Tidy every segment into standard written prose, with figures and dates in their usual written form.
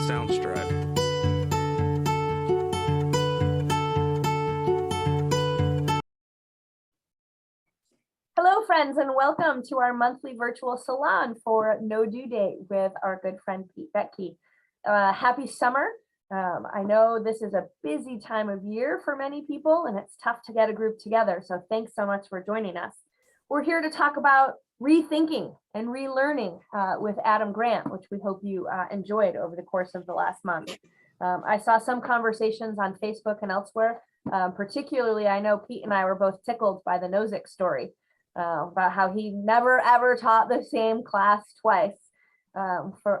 sound stripe. Hello, friends, and welcome to our monthly virtual salon for No Due Date with our good friend Pete Boettke. Happy summer. I know this is a busy time of year for many people, and it's tough to get a group together. So thanks so much for joining us. We're here to talk about rethinking and relearning with Adam Grant, which we hope you enjoyed over the course of the last month. I saw some conversations on Facebook and elsewhere. Particularly, I know Pete and I were both tickled by the Nozick story. About how he never ever taught the same class twice,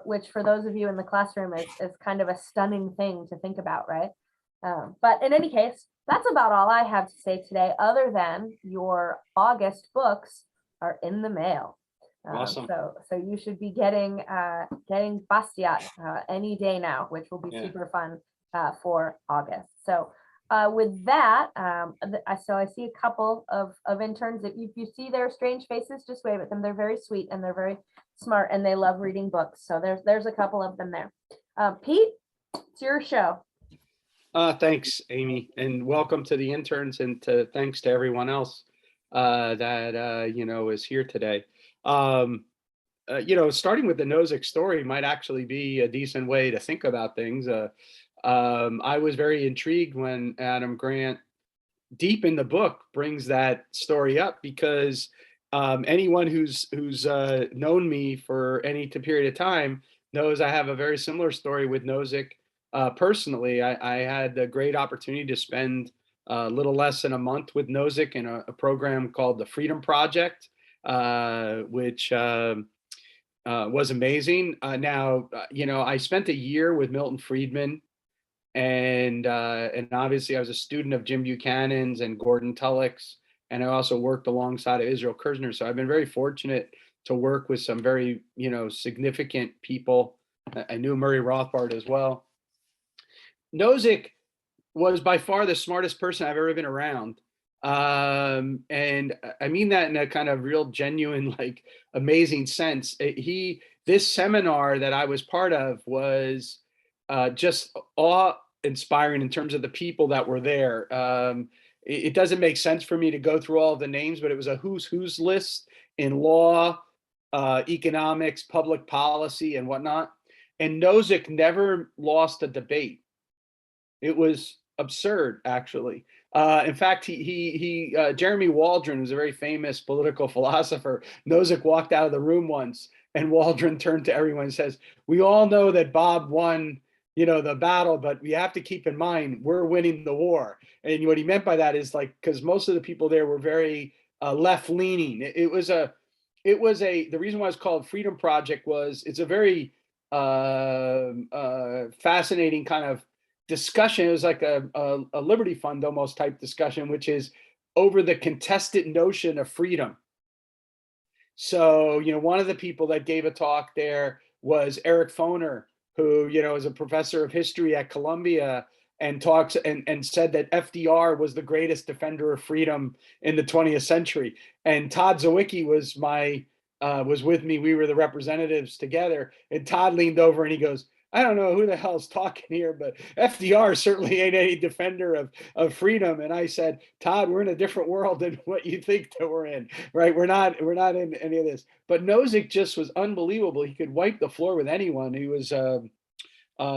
which for those of you in the classroom is kind of a stunning thing to think about, right? But in any case, that's about all I have to say today, other than your August books are in the mail. Awesome. So you should be getting Bastiat any day now, which will be super fun for August. So with that, so I see a couple of interns. If you see their strange faces, just wave at them. They're very sweet and they're very smart and they love reading books. So there's a couple of them there. Pete, it's your show. Thanks, Amy, and welcome to the interns, and thanks to everyone else that is here today. Starting with the Nozick story might actually be a decent way to think about things. I was very intrigued when Adam Grant, deep in the book, brings that story up, because anyone who's known me for any period of time knows I have a very similar story with Nozick. Personally, I had the great opportunity to spend a little less than a month with Nozick in a program called the Freedom Project, which was amazing. I spent a year with Milton Friedman. And obviously I was a student of Jim Buchanan's and Gordon Tullock's, and I also worked alongside of Israel Kirzner. So I've been very fortunate to work with some very, significant people. I knew Murray Rothbard as well. Nozick was by far the smartest person I've ever been around. And I mean that in a kind of real genuine, like, amazing sense. This seminar that I was part of was just awe-inspiring in terms of the people that were there. It doesn't make sense for me to go through all of the names, but it was a who's list in law, economics, public policy, and whatnot. And Nozick never lost a debate. It was absurd, actually. In fact, Jeremy Waldron, who's a very famous political philosopher, Nozick walked out of the room once, and Waldron turned to everyone and says, "We all know that Bob won, the battle, but we have to keep in mind we're winning the war." And what he meant by that is, like, because most of the people there were very left-leaning. The reason why it's called Freedom Project was it's a very fascinating kind of discussion. It was like a Liberty Fund almost type discussion, which is over the contested notion of freedom. So, one of the people that gave a talk there was Eric Foner, who, is a professor of history at Columbia, and talks and said that FDR was the greatest defender of freedom in the 20th century. And Todd Zawicki was with me. We were the representatives together, and Todd leaned over and he goes, "I don't know who the hell's talking here, but FDR certainly ain't any defender of freedom." And I said, "Todd, we're in a different world than what you think that we're in, right? We're not in any of this." But Nozick just was unbelievable. He could wipe the floor with anyone. He was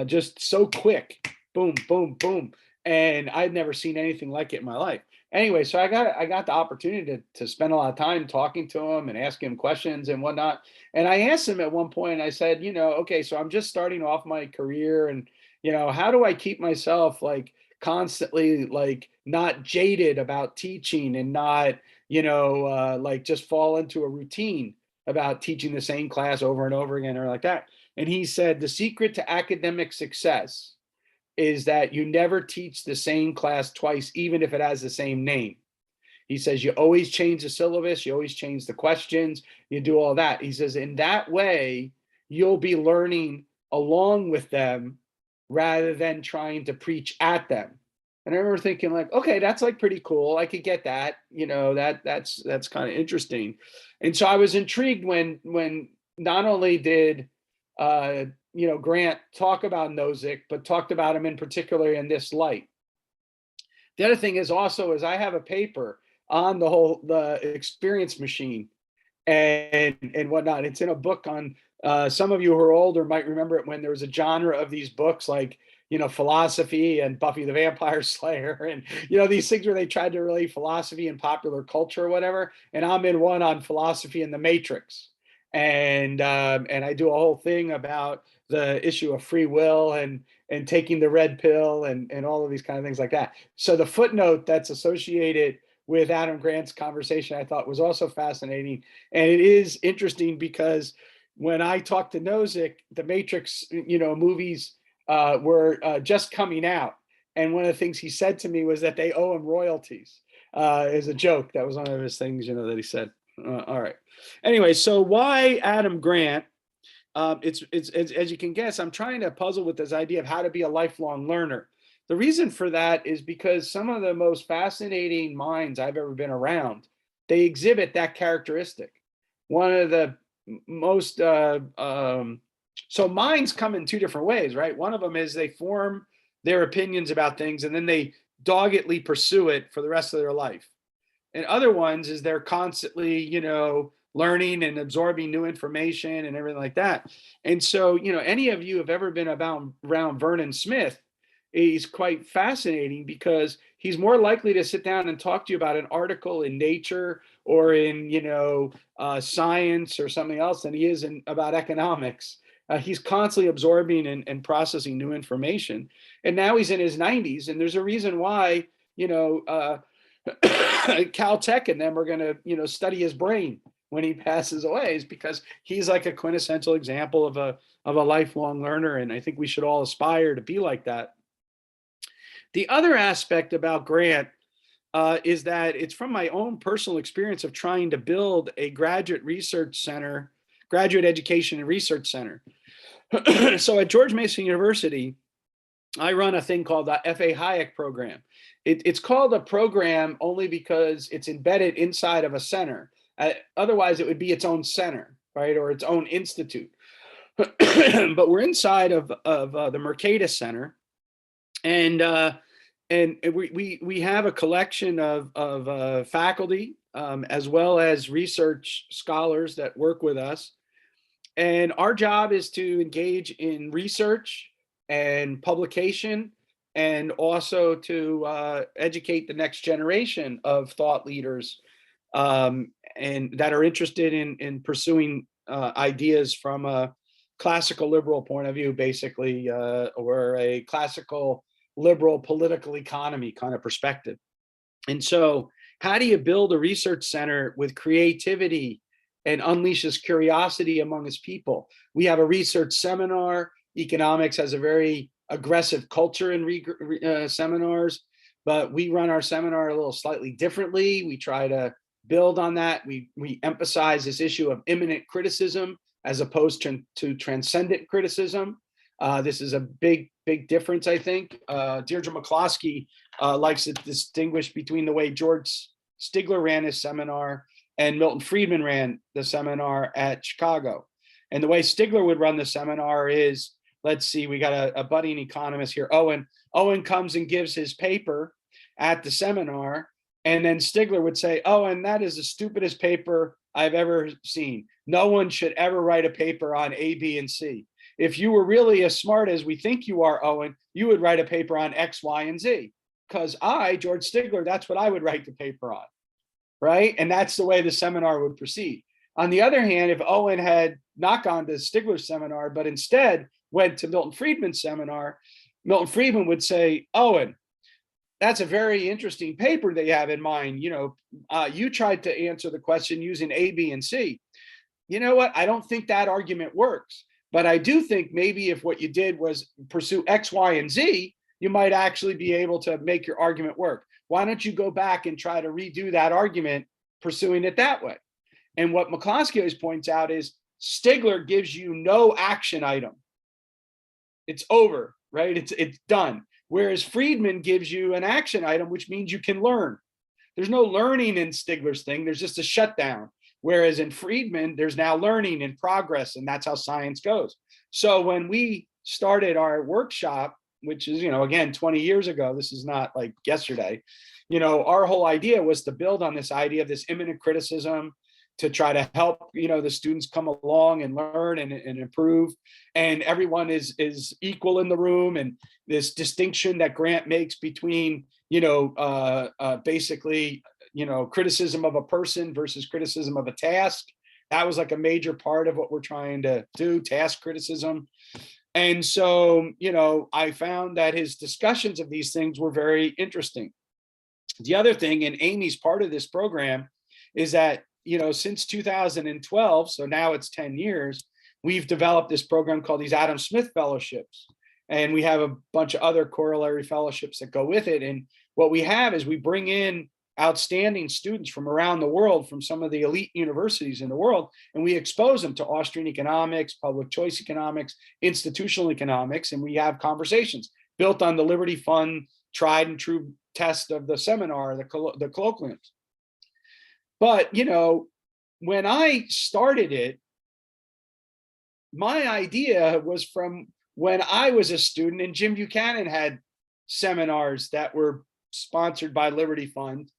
just so quick, boom, boom, boom. And I'd never seen anything like it in my life. Anyway, so I got the opportunity to spend a lot of time talking to him and asking him questions and whatnot. And I asked him at one point, I said, okay, so I'm just starting off my career, and, how do I keep myself, like, constantly, like, not jaded about teaching and not, like, just fall into a routine about teaching the same class over and over again or like that. And he said, the secret to academic success is that you never teach the same class twice, even if it has the same name. He says, you always change the syllabus, you always change the questions, you do all that. He says, in that way, you'll be learning along with them rather than trying to preach at them. And I remember thinking, like, okay, that's, like, pretty cool. I could get that, that's kind of interesting. And so I was intrigued when not only did Grant talk about Nozick, but talked about him in particular in this light. The other thing is also is I have a paper on the experience machine and whatnot. It's in a book on, some of you who are older might remember it when there was a genre of these books like, philosophy and Buffy the Vampire Slayer and, these things where they tried to relate philosophy and popular culture or whatever. And I'm in one on philosophy and the Matrix. And I do a whole thing about the issue of free will and taking the red pill and all of these kind of things like that. So the footnote that's associated with Adam Grant's conversation, I thought was also fascinating. And it is interesting because when I talked to Nozick, the Matrix, movies were just coming out. And one of the things he said to me was that they owe him royalties, as a joke. That was one of his things, that he said. All right. Anyway, so why Adam Grant? It's as you can guess, I'm trying to puzzle with this idea of how to be a lifelong learner. The reason for that is because some of the most fascinating minds I've ever been around, they exhibit that characteristic. One of the most so minds come in two different ways, right? One of them is they form their opinions about things and then they doggedly pursue it for the rest of their life. And other ones is they're constantly, learning and absorbing new information and everything like that. And so, any of you have ever been around Vernon Smith, he's quite fascinating because he's more likely to sit down and talk to you about an article in Nature or in, science or something else than he is about economics. He's constantly absorbing and processing new information. And now he's in his 90s. And there's a reason why, Caltech and them are going to, study his brain when he passes away, is because he's like a quintessential example of a lifelong learner. And I think we should all aspire to be like that. The other aspect about Grant is that it's from my own personal experience of trying to build a graduate education and research center. So at George Mason University, I run a thing called the F.A. Hayek program. It's called a program only because it's embedded inside of a center. Otherwise, it would be its own center, right, or its own institute. But we're inside of the Mercatus Center, and we have a collection of faculty as well as research scholars that work with us. And our job is to engage in research and publication, and also to educate the next generation of thought leaders and that are interested in pursuing ideas from a classical liberal point of view, basically, or a classical liberal political economy kind of perspective. And so, how do you build a research center with creativity and unleashes curiosity among its people? We have a research seminar. Economics has a very aggressive culture in seminars, but we run our seminar a little slightly differently. We try to build on that. We emphasize this issue of immanent criticism as opposed to transcendent criticism. This is a big difference, I think. Deirdre McCloskey likes to distinguish between the way George Stigler ran his seminar and Milton Friedman ran the seminar at Chicago. And the way Stigler would run the seminar is, let's see, we got a budding economist here, Owen. Owen comes and gives his paper at the seminar, and then Stigler would say, Owen, that is the stupidest paper I've ever seen. No one should ever write a paper on A, B, and C. If you were really as smart as we think you are, Owen, you would write a paper on X, Y, and Z. Because I, George Stigler, that's what I would write the paper on, right? And that's the way the seminar would proceed. On the other hand, if Owen had not gone to Stigler's seminar, but instead went to Milton Friedman's seminar, Milton Friedman would say, Owen, that's a very interesting paper that you have in mind. You tried to answer the question using A, B, and C. You know what? I don't think that argument works. But I do think maybe if what you did was pursue X, Y, and Z, you might actually be able to make your argument work. Why don't you go back and try to redo that argument, pursuing it that way? And what McCloskey always points out is Stigler gives you no action item. It's over, right? It's done. Whereas Friedman gives you an action item, which means you can learn. There's no learning in Stigler's thing. There's just a shutdown. Whereas in Friedman, there's now learning and progress, and that's how science goes. So when we started our workshop, which is, again, 20 years ago, this is not like yesterday, our whole idea was to build on this idea of this imminent criticism, to try to help, the students come along and learn and improve. And everyone is equal in the room. And this distinction that Grant makes between, basically, criticism of a person versus criticism of a task. That was like a major part of what we're trying to do, task criticism. And so, I found that his discussions of these things were very interesting. The other thing, and Amy's part of this program, is that, since 2012, so now it's 10 years, we've developed this program called these Adam Smith Fellowships. And we have a bunch of other corollary fellowships that go with it. And what we have is we bring in outstanding students from around the world, from some of the elite universities in the world, and we expose them to Austrian economics, public choice economics, institutional economics, and we have conversations built on the Liberty Fund tried and true test of the seminar, the colloquiums. But, when I started it, my idea was from when I was a student, and Jim Buchanan had seminars that were sponsored by Liberty Fund,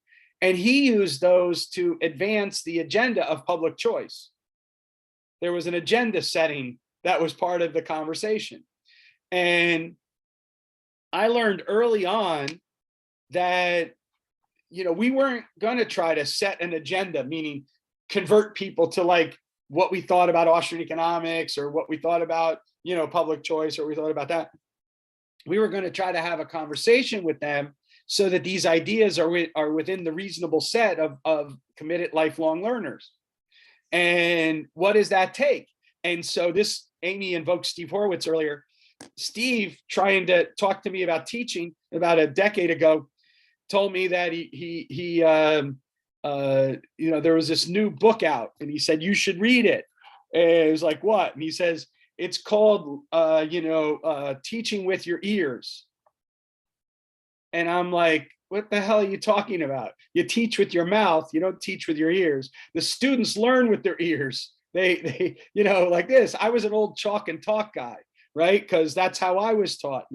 and he used those to advance the agenda of public choice. There was an agenda setting that was part of the conversation. And I learned early on that, we weren't going to try to set an agenda, meaning convert people to like what we thought about Austrian economics or what we thought about, public choice, or we thought about that. We were going to try to have a conversation with them so that these ideas are within the reasonable set of committed lifelong learners. And what does that take? And so this, Amy invoked Steve Horowitz earlier. Steve, trying to talk to me about teaching about a decade ago, told me that there was this new book out, and he said, you should read it. And it was like, what? And he says, it's called, Teaching with Your Ears. And I'm like, what the hell are you talking about? You teach with your mouth. You don't teach with your ears. The students learn with their ears. They like this. I was an old chalk and talk guy, right? Because that's how I was taught,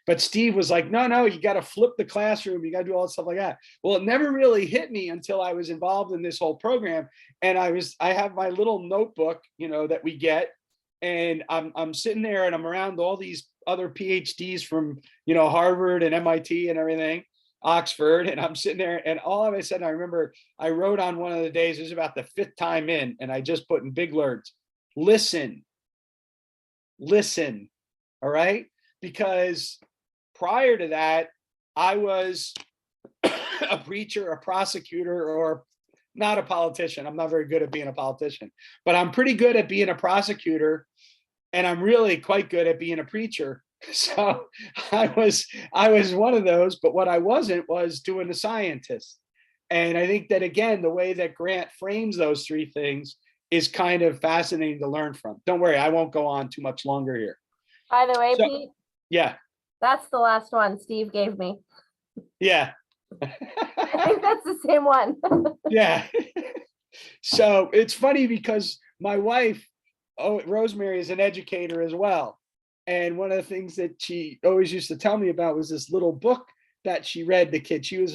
But Steve was like, no, you got to flip the classroom. You got to do all that stuff like that. Well, it never really hit me until I was involved in this whole program. And I have my little notebook, that we get. And I'm sitting there and I'm around all these other PhDs from, Harvard and MIT and everything, Oxford. And I'm sitting there, and all of a sudden I remember I wrote on one of the days, it was about the 5th time in, and I just put in big words, listen. All right. Because prior to that, I was a preacher, a prosecutor, or not a politician. I'm not very good at being a politician, but I'm pretty good at being a prosecutor. And I'm really quite good at being a preacher. So I was one of those, but what I wasn't was doing the scientist. And I think that, again, the way that Grant frames those three things is kind of fascinating to learn from. Don't worry, I won't go on too much longer here. By the way, So, Pete, yeah, that's the last one Steve gave me. yeah. I think that's the same one. Yeah. So it's funny because my wife, Rosemary, is an educator as well. And one of the things that she always used to tell me about was this little book that she read to kids. She was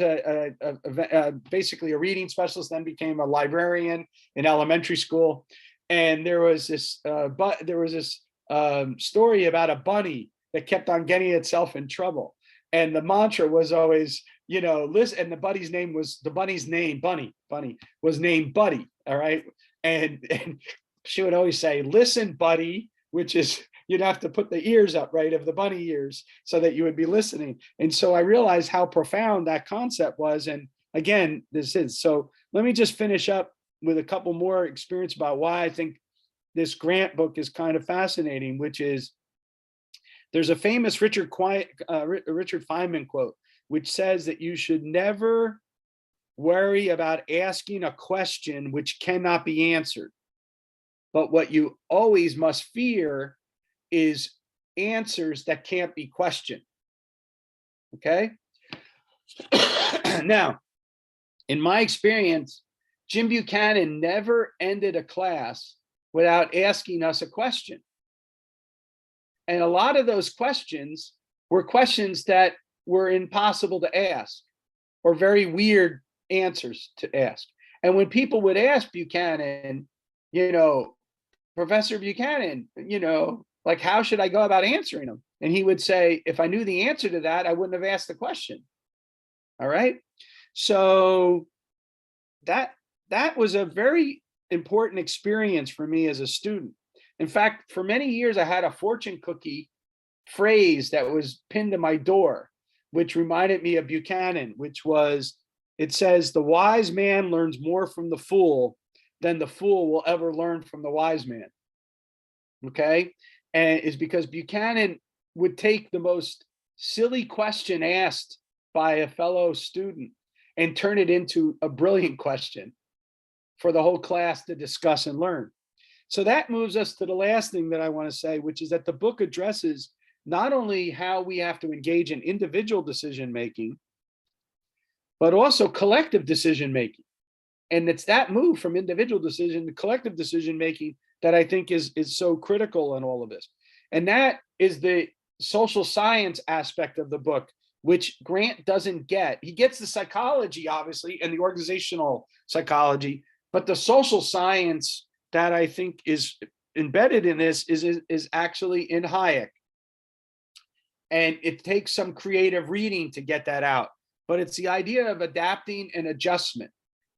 basically a reading specialist, then became a librarian in elementary school. And there was this story about a bunny that kept on getting itself in trouble. And the mantra was always, listen, and the bunny's name was named Buddy. All right. And she would always say, listen, buddy, which is, you'd have to put the ears up, right, of the bunny ears so that you would be listening. And so I realized how profound that concept was. And again, so let me just finish up with a couple more experience about why I think this Grant book is kind of fascinating, which is there's a famous Richard Feynman quote, which says that you should never worry about asking a question which cannot be answered. But what you always must fear is answers that can't be questioned. Okay. Now, in my experience, Jim Buchanan never ended a class without asking us a question. And a lot of those questions were questions that were impossible to ask or very weird answers to ask. And when people would ask Buchanan, Professor Buchanan, like, how should I go about answering them? And he would say, if I knew the answer to that, I wouldn't have asked the question. All right. So that was a very important experience for me as a student. In fact, for many years, I had a fortune cookie phrase that was pinned to my door, which reminded me of Buchanan, it says, the wise man learns more from the fool than the fool will ever learn from the wise man. Okay. And it's because Buchanan would take the most silly question asked by a fellow student and turn it into a brilliant question for the whole class to discuss and learn. So that moves us to the last thing that I want to say, which is that the book addresses not only how we have to engage in individual decision making, but also collective decision making. And it's that move from individual decision to collective decision making that I think is so critical in all of this. And that is the social science aspect of the book, which Grant doesn't get. He gets the psychology, obviously, and the organizational psychology, but the social science that I think is embedded in this is actually in Hayek. And it takes some creative reading to get that out. But it's the idea of adapting and adjustment,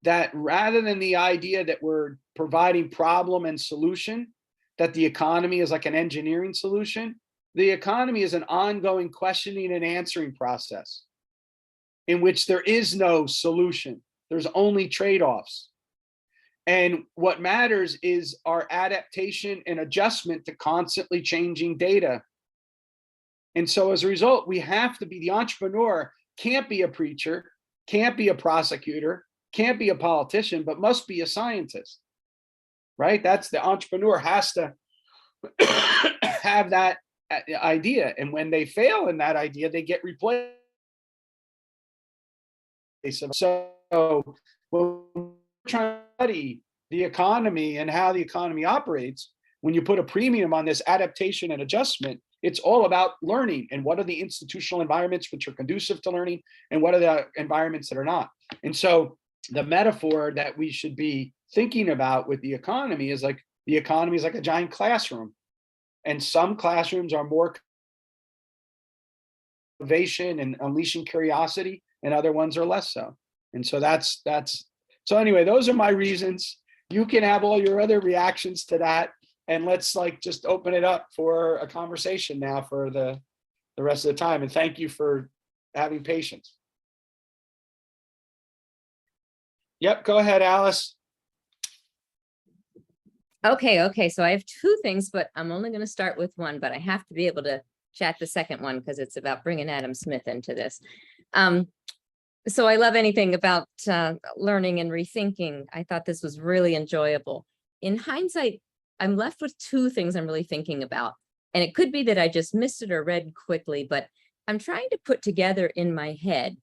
that rather than the idea that we're providing problem and solution, that the economy is like an engineering solution, the economy is an ongoing questioning and answering process in which there is no solution. There's only trade-offs. And what matters is our adaptation and adjustment to constantly changing data. And so as a result, we have to be, the entrepreneur can't be a preacher, can't be a prosecutor, can't be a politician, but must be a scientist, right? That's the entrepreneur has to have that idea. And when they fail in that idea, they get replaced. So when we're trying to study the economy and how the economy operates, when you put a premium on this adaptation and adjustment, it's all about learning and what are the institutional environments which are conducive to learning and what are the environments that are not. And so the metaphor that we should be thinking about with the economy is like the economy is like a giant classroom. And some classrooms are more innovation and unleashing curiosity, and other ones are less so. And so that's so anyway, those are my reasons. You can have all your other reactions to that. And let's just open it up for a conversation now for the rest of the time. And thank you for having patience. Yep, go ahead, Alice. Okay. So I have two things, but I'm only going to start with one, but I have to be able to chat the second one because it's about bringing Adam Smith into this. So I love anything about learning and rethinking. I thought this was really enjoyable. In hindsight, I'm left with two things I'm really thinking about. And it could be that I just missed it or read quickly, but I'm trying to put together in my head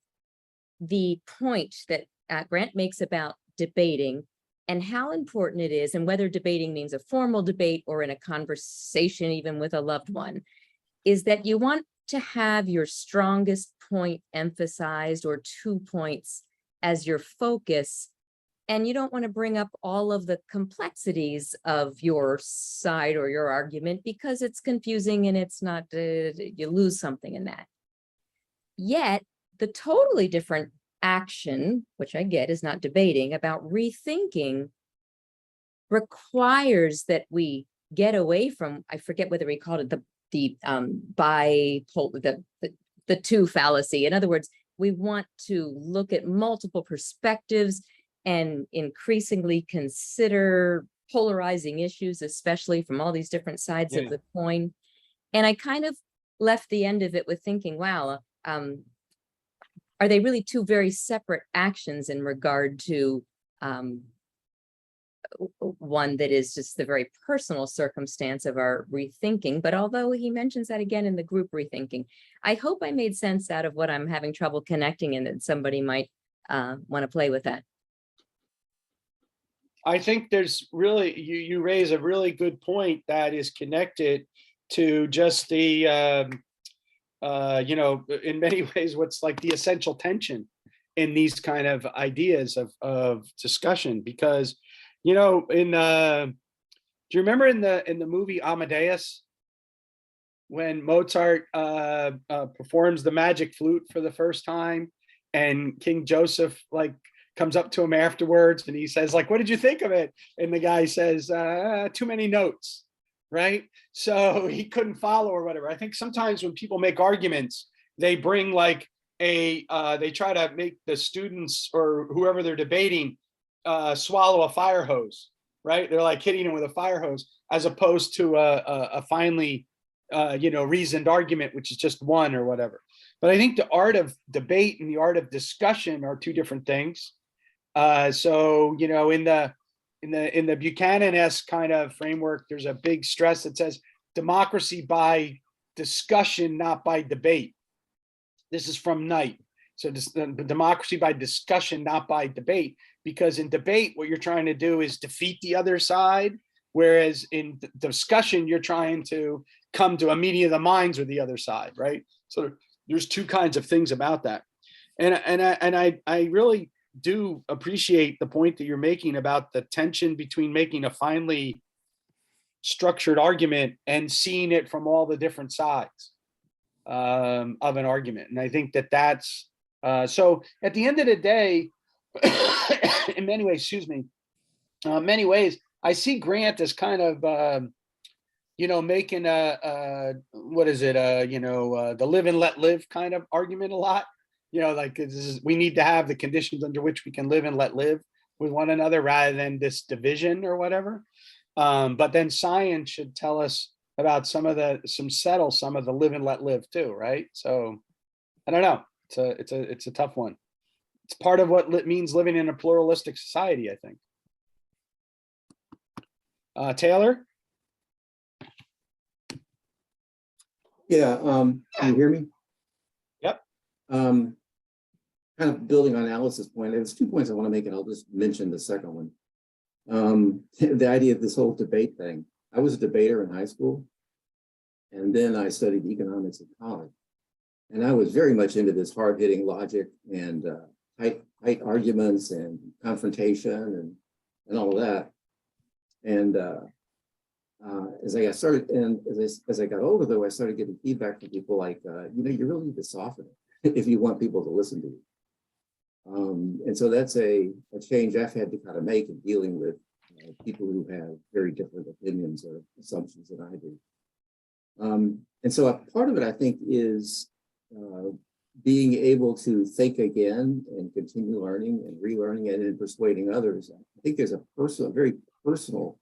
the point that Grant makes about debating and how important it is, and whether debating means a formal debate or in a conversation, even with a loved one, is that you want to have your strongest point emphasized or 2 points as your focus. And you don't want to bring up all of the complexities of your side or your argument because it's confusing and it's not, you lose something in that. Yet the totally different action, which I get is not debating, about rethinking requires that we get away from, I forget whether he called it the two fallacy. In other words, we want to look at multiple perspectives and increasingly consider polarizing issues, especially from all these different sides of the coin. And I kind of left the end of it with thinking, wow, are they really two very separate actions in regard to one that is just the very personal circumstance of our rethinking? But although he mentions that again in the group rethinking, I hope I made sense out of what I'm having trouble connecting and that somebody might want to play with that. I think there's really, you raise a really good point that is connected to just the, in many ways, what's like the essential tension in these kind of ideas of discussion. Because, do you remember in the movie Amadeus, when Mozart performs the magic flute for the first time, and King Joseph like comes up to him afterwards, and he says like, "What did you think of it?" And the guy says, "Too many notes," right? So he couldn't follow or whatever. I think sometimes when people make arguments, they bring like they try to make the students or whoever they're debating swallow a fire hose, right? They're like hitting him with a fire hose, as opposed to a finely reasoned argument, which is just one or whatever. But I think the art of debate and the art of discussion are two different things. So in the Buchanan-esque kind of framework, there's a big stress that says democracy by discussion, not by debate. This is from Knight. So democracy by discussion, not by debate, because in debate, what you're trying to do is defeat the other side, whereas in discussion, you're trying to come to a meeting of the minds with the other side, right? So there's two kinds of things about that. And I really do appreciate the point that you're making about the tension between making a finely structured argument and seeing it from all the different sides of an argument. And I think that that's so at the end of the day, in many ways, many ways, I see Grant as kind of making what is it, the live and let live kind of argument a lot. Like we need to have the conditions under which we can live and let live with one another rather than this division or whatever. But then science should tell us about some of the live and let live too, right? So I don't know. It's a tough one. It's part of what it means living in a pluralistic society, I think. Taylor? Yeah, can you hear me? Yep. Kind of building on Alice's point, there's 2 points I want to make, and I'll just mention the second one. The idea of this whole debate thing. I was a debater in high school, and then I studied economics in college. And I was very much into this hard-hitting logic and tight arguments and confrontation and all of that. And as I got started, and as I got older, though, I started getting feedback from people like, you really need to soften it if you want people to listen to you. And so that's a change I've had to kind of make in dealing with people who have very different opinions or assumptions than I do. And so a part of it, I think, is being able to think again and continue learning and relearning and then persuading others. I think there's a very personal,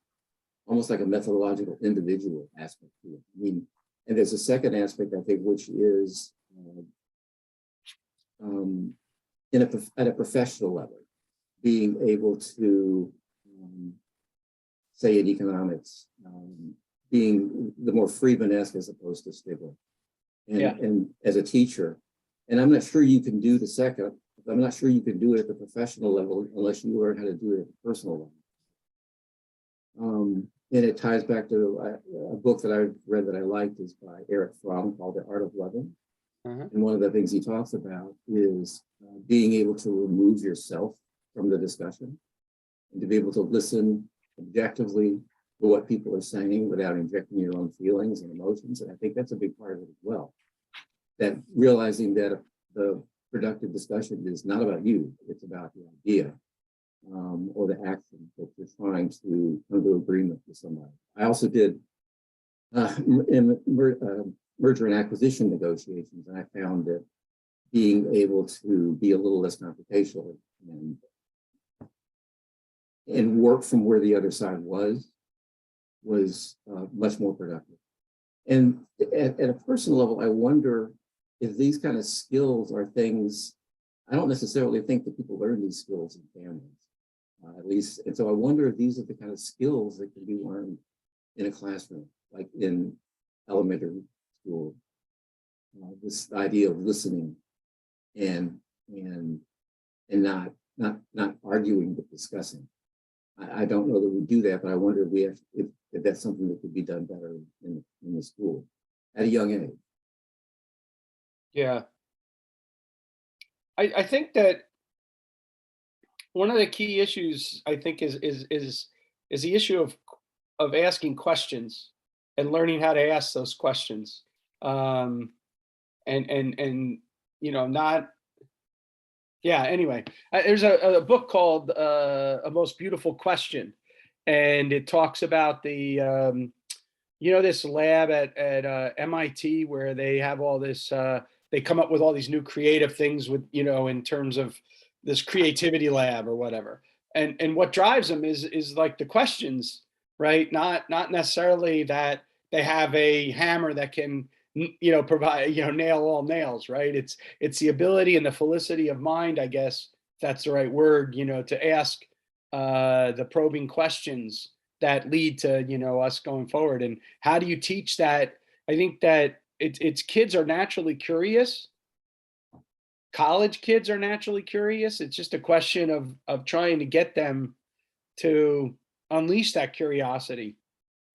almost like a methodological individual aspect to it. I mean, and there's a second aspect, I think, which is at a professional level, being able to say in economics, being the more Friedman-esque as opposed to Stigler. And as a teacher, and I'm not sure you can do the second, I'm not sure you can do it at the professional level unless you learn how to do it at the personal level. And it ties back to a book that I've read that I liked is by Eric Fromm called The Art of Loving. And one of the things he talks about is being able to remove yourself from the discussion and to be able to listen objectively to what people are saying without injecting your own feelings and emotions. And I think that's a big part of it as well. That realizing that the productive discussion is not about you, it's about the idea or the action that you're trying to come to agreement with somebody. I also did merger and acquisition negotiations, and I found that being able to be a little less confrontational and work from where the other side was much more productive. And at a personal level, I wonder if these kind of skills are things, I don't necessarily think that people learn these skills in families, at least. And so I wonder if these are the kind of skills that can be learned in a classroom, like in elementary school. This idea of listening and not arguing but discussing. I don't know that we do that, but I wonder if that's something that could be done better in the school at a young age. Yeah. I think that one of the key issues I think is the issue of asking questions and learning how to ask those questions. Um, and not yeah, anyway, there's a book called A Most Beautiful Question, and it talks about this lab at MIT where they have all this, they come up with all these new creative things with, in terms of this creativity lab or whatever. And what drives them is like the questions, right? Not necessarily that they have a hammer that can, provide, nail all nails, right? It's the ability and the felicity of mind, I guess, if that's the right word, to ask the probing questions that lead to, us going forward. And how do you teach that? I think that it's kids are naturally curious. College kids are naturally curious. It's just a question of trying to get them to unleash that curiosity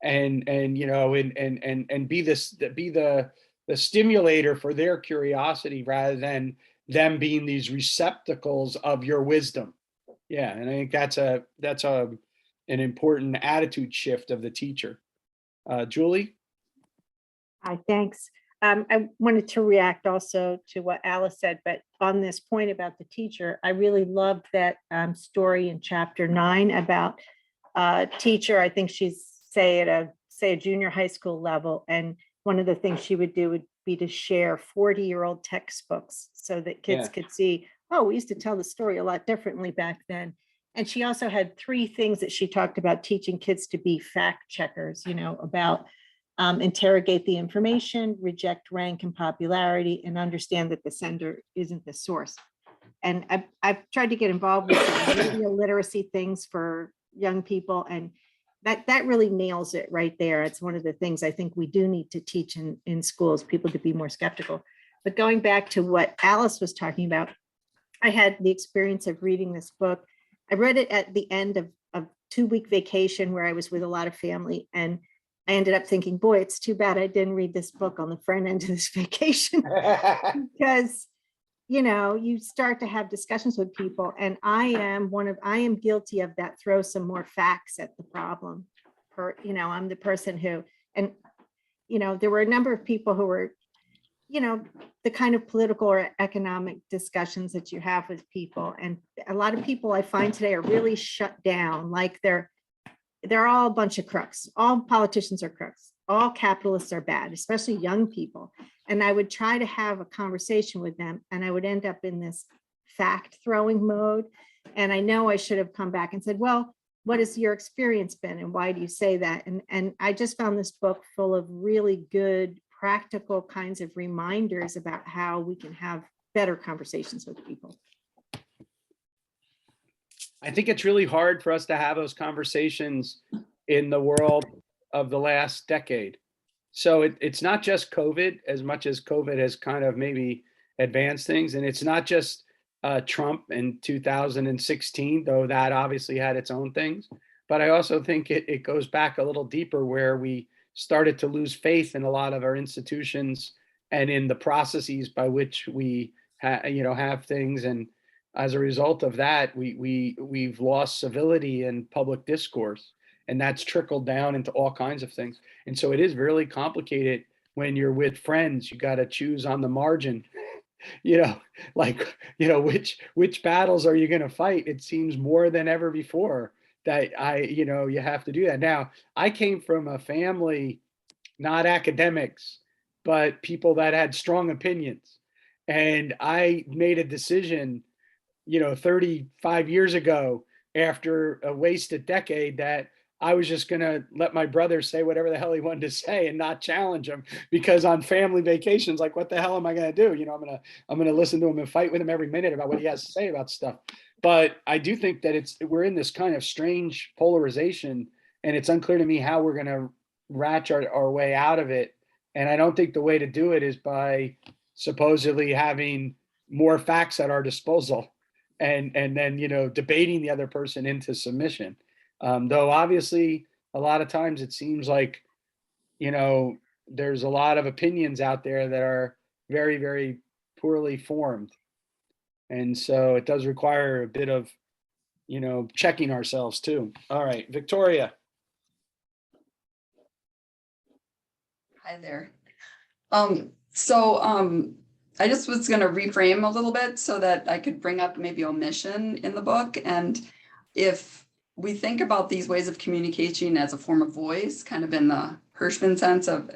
and be the stimulator for their curiosity rather than them being these receptacles of your wisdom. Yeah, and I think that's an important attitude shift of the teacher. Julie? Hi, thanks. I wanted to react also to what Alice said, but on this point about the teacher, I really loved that story in chapter 9 about a teacher. I think she's say a junior high school level, and one of the things she would do would be to share 40-year-old textbooks so that kids could see, oh, we used to tell the story a lot differently back then. And she also had 3 things that she talked about teaching kids to be fact checkers, about interrogate the information, reject rank and popularity, and understand that the sender isn't the source. And I've tried to get involved with some media literacy things for young people, and that really nails it right there. It's one of the things I think we do need to teach in schools, people to be more skeptical. But going back to what Alice was talking about, I had the experience of reading this book. I read it at the end of a 2-week vacation where I was with a lot of family, and I ended up thinking, boy, it's too bad I didn't read this book on the front end of this vacation because you start to have discussions with people, and I am guilty of that. Throw some more facts at the problem. I'm the person who, and there were a number of people who were, the kind of political or economic discussions that you have with people, and a lot of people I find today are really shut down, like they're all a bunch of crooks. All politicians are crooks. All capitalists are bad, especially young people. And I would try to have a conversation with them, and I would end up in this fact throwing mode. And I know I should have come back and said, well, what has your experience been? And why do you say that? And I just found this book full of really good, practical kinds of reminders about how we can have better conversations with people. I think it's really hard for us to have those conversations in the world of the last decade. So it's not just COVID as much as COVID has kind of maybe advanced things. And it's not just Trump in 2016, though that obviously had its own things. But I also think it goes back a little deeper where we started to lose faith in a lot of our institutions and in the processes by which we have things. And as a result of that, we've lost civility in public discourse, and that's trickled down into all kinds of things. And so it is really complicated when you're with friends. You got to choose on the margin, which battles are you going to fight? It seems more than ever before that you have to do that. Now, I came from a family, not academics, but people that had strong opinions. And I made a decision 35 years ago, after a wasted decade, that I was just going to let my brother say whatever the hell he wanted to say and not challenge him, because on family vacations, like, what the hell am I going to do? I'm going to listen to him and fight with him every minute about what he has to say about stuff. But I do think that we're in this kind of strange polarization, and it's unclear to me how we're going to ratchet our way out of it. And I don't think the way to do it is by supposedly having more facts at our disposal and then debating the other person into submission. Though obviously a lot of times it seems like, there's a lot of opinions out there that are very, very poorly formed. And so it does require a bit of, checking ourselves too. All right, Victoria. Hi there. I just was going to reframe a little bit so that I could bring up maybe omission in the book. And if we think about these ways of communication as a form of voice, kind of in the Hirschman sense of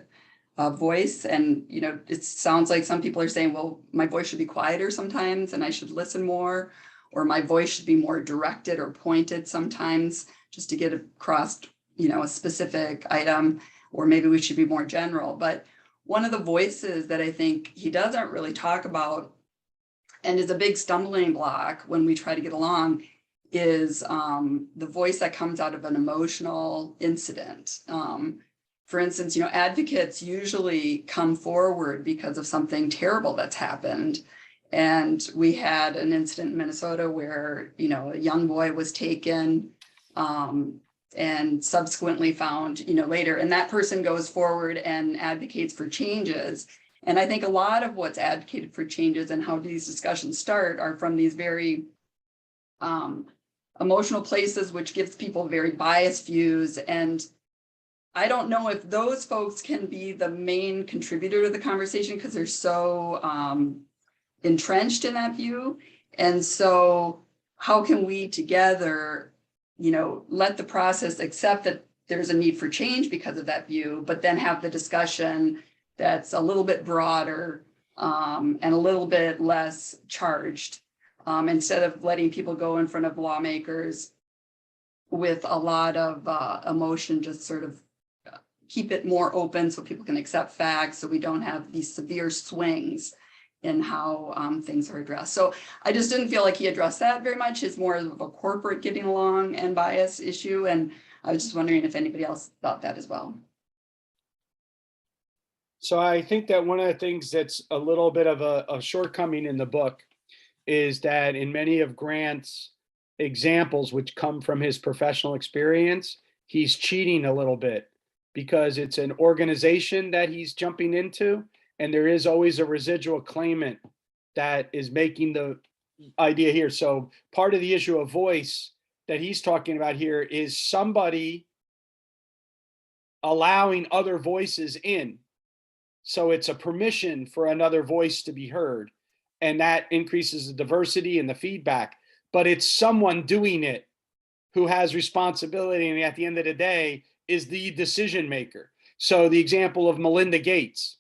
voice, and it sounds like some people are saying, well, my voice should be quieter sometimes and I should listen more, or my voice should be more directed or pointed sometimes just to get across, a specific item, or maybe we should be more general. But one of the voices that I think he doesn't really talk about and is a big stumbling block when we try to get along is the voice that comes out of an emotional incident. For instance, advocates usually come forward because of something terrible that's happened. And we had an incident in Minnesota where, a young boy was taken and subsequently found, later, and that person goes forward and advocates for changes. And I think a lot of what's advocated for changes and how these discussions start are from these very emotional places, which gives people very biased views. And I don't know if those folks can be the main contributor to the conversation because they're so entrenched in that view. And so how can we together, let the process accept that there's a need for change because of that view, but then have the discussion that's a little bit broader and a little bit less charged, instead of letting people go in front of lawmakers with a lot of emotion, just sort of keep it more open so people can accept facts, so we don't have these severe swings in how things are addressed. So I just didn't feel like he addressed that very much. It's more of a corporate getting along and bias issue. And I was just wondering if anybody else thought that as well. So I think that one of the things that's a little bit of a shortcoming in the book is that in many of Grant's examples, which come from his professional experience, he's cheating a little bit because it's an organization that he's jumping into, and there is always a residual claimant that is making the idea here. So part of the issue of voice that he's talking about here is somebody allowing other voices in. So it's a permission for another voice to be heard, and that increases the diversity and the feedback. But it's someone doing it who has responsibility, and at the end of the day is the decision maker. So the example of Melinda Gates,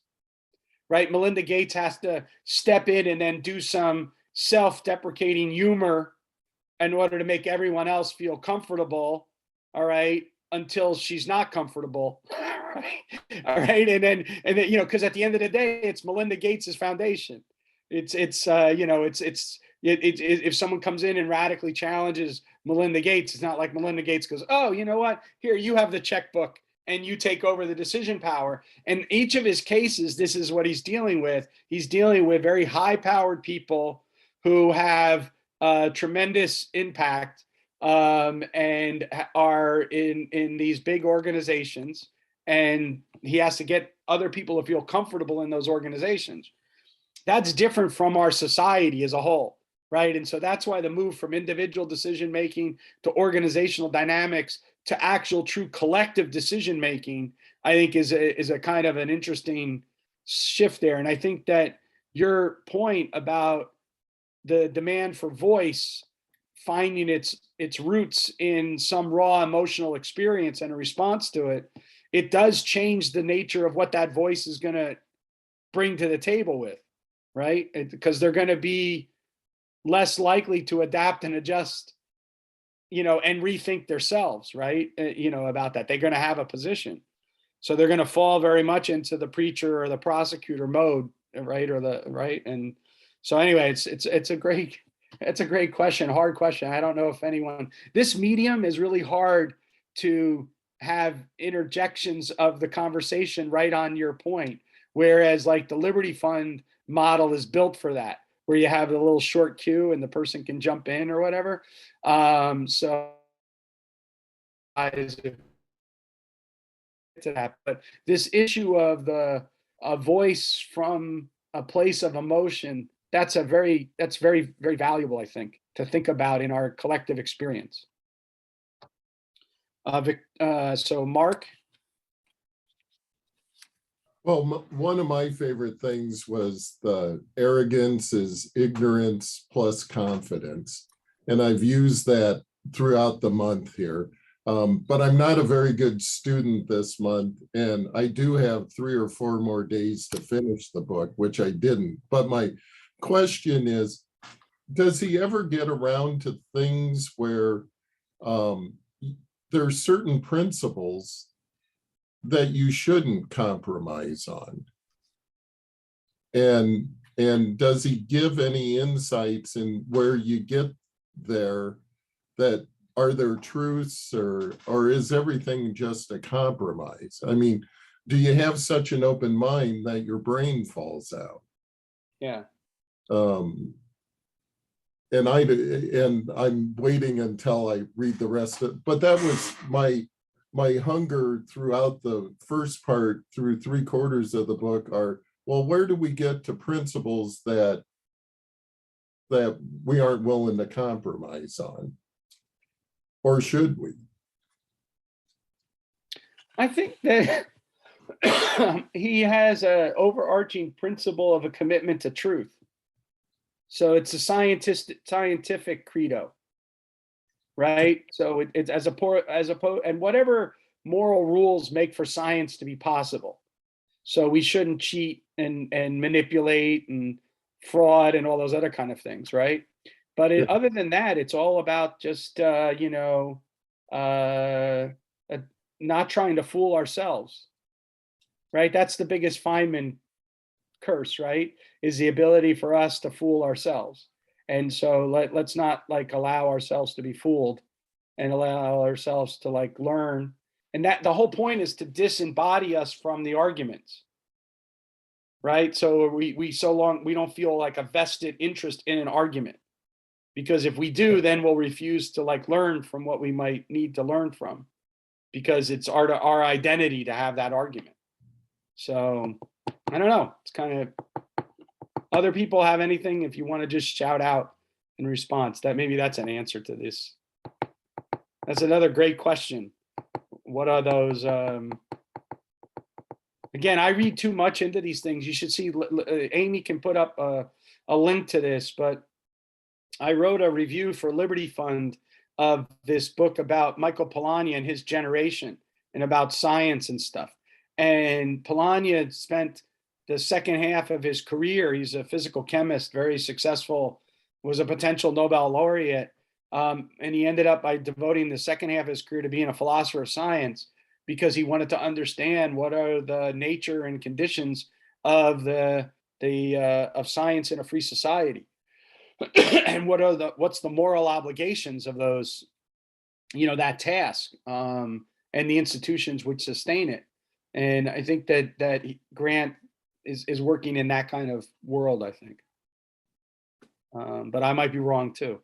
right? Melinda Gates has to step in and then do some self-deprecating humor in order to make everyone else feel comfortable, all right, until she's not comfortable. All right. And then, because at the end of the day, it's Melinda Gates's foundation. If someone comes in and radically challenges Melinda Gates, it's not like Melinda Gates goes, oh, you know what? Here, you have the checkbook and you take over the decision power. And each of his cases, this is what he's dealing with. He's dealing with very high-powered people who have tremendous impact and are in these big organizations. And he has to get other people to feel comfortable in those organizations. That's different from our society as a whole, right? And so that's why the move from individual decision-making to organizational dynamics to actual true collective decision-making, I think is a kind of an interesting shift there. And I think that your point about the demand for voice finding its roots in some raw emotional experience and a response to it, it does change the nature of what that voice is going to bring to the table with, right? Because they're going to be less likely to adapt and adjust, and rethink themselves, right? About that. They're going to have a position. So they're going to fall very much into the preacher or the prosecutor mode, right? And so anyway, it's a great question, hard question. I don't know if this medium is really hard to have interjections of the conversation right on your point. Whereas like the Liberty Fund model is built for that, where you have a little short queue and the person can jump in or whatever. So to that. But this issue of a voice from a place of emotion, that's very, very valuable, I think, to think about in our collective experience. So Mark. Well, one of my favorite things was the arrogance is ignorance plus confidence. And I've used that throughout the month here. But I'm not a very good student this month, and I do have 3 or 4 more days to finish the book, which I didn't. But my question is, does he ever get around to things where there's certain principles that you shouldn't compromise on? And does he give any insights in where you get there, that are there truths, or is everything just a compromise? I mean, do you have such an open mind that your brain falls out? Yeah. And I'm waiting until I read the rest of it, but that was my hunger throughout the first part through 3/4 of the book are, well, where do we get to principles that we aren't willing to compromise on? Or should we? I think that he has an overarching principle of a commitment to truth. So it's a scientific credo, right? So it's as opposed, and whatever moral rules make for science to be possible. So we shouldn't cheat and manipulate and fraud and all those other kind of things, right? But other than that, it's all about just not trying to fool ourselves, right? That's the biggest Feynman curse, right? Is the ability for us to fool ourselves. And so let's not allow ourselves to be fooled, and allow ourselves to learn. And that the whole point is to disembody us from the arguments, right? So we don't feel like a vested interest in an argument, because if we do, then we'll refuse to learn from what we might need to learn from, because it's our identity to have that argument. So I don't know. It's kind of, other people have anything, if you want to just shout out in response, that maybe that's an answer to this. That's another great question. What are those? Again, I read too much into these things. You should see, Amy can put up a link to this, but I wrote a review for Liberty Fund of this book about Michael Polanyi and his generation, and about science and stuff. And Polanyi spent the second half of his career, he's a physical chemist, very successful, was a potential Nobel laureate. And he ended up by devoting the second half of his career to being a philosopher of science, because he wanted to understand what are the nature and conditions of of science in a free society. And what's the moral obligations of those, that task, and the institutions which sustain it. And I think that Grant is working in that kind of world, I think. But I might be wrong too.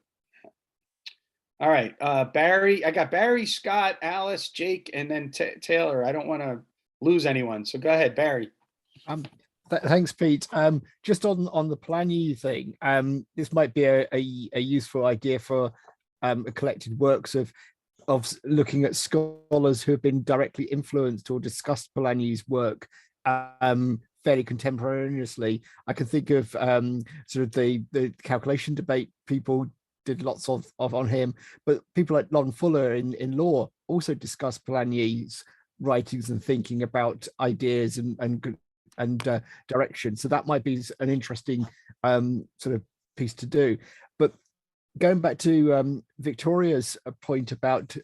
All right, Barry, I got Barry, Scott, Alice, Jake, and then Taylor. I don't want to lose anyone, so go ahead, Barry. Thanks, Pete. Just on the Polanyi thing, this might be a useful idea for collected works of looking at scholars who have been directly influenced or discussed Polanyi's work fairly contemporaneously. I can think of sort of the calculation debate people did lots of on him, but people like Lon Fuller in law also discussed Polanyi's writings and thinking about ideas and direction. So that might be an interesting sort of piece to do. But going back to Victoria's point about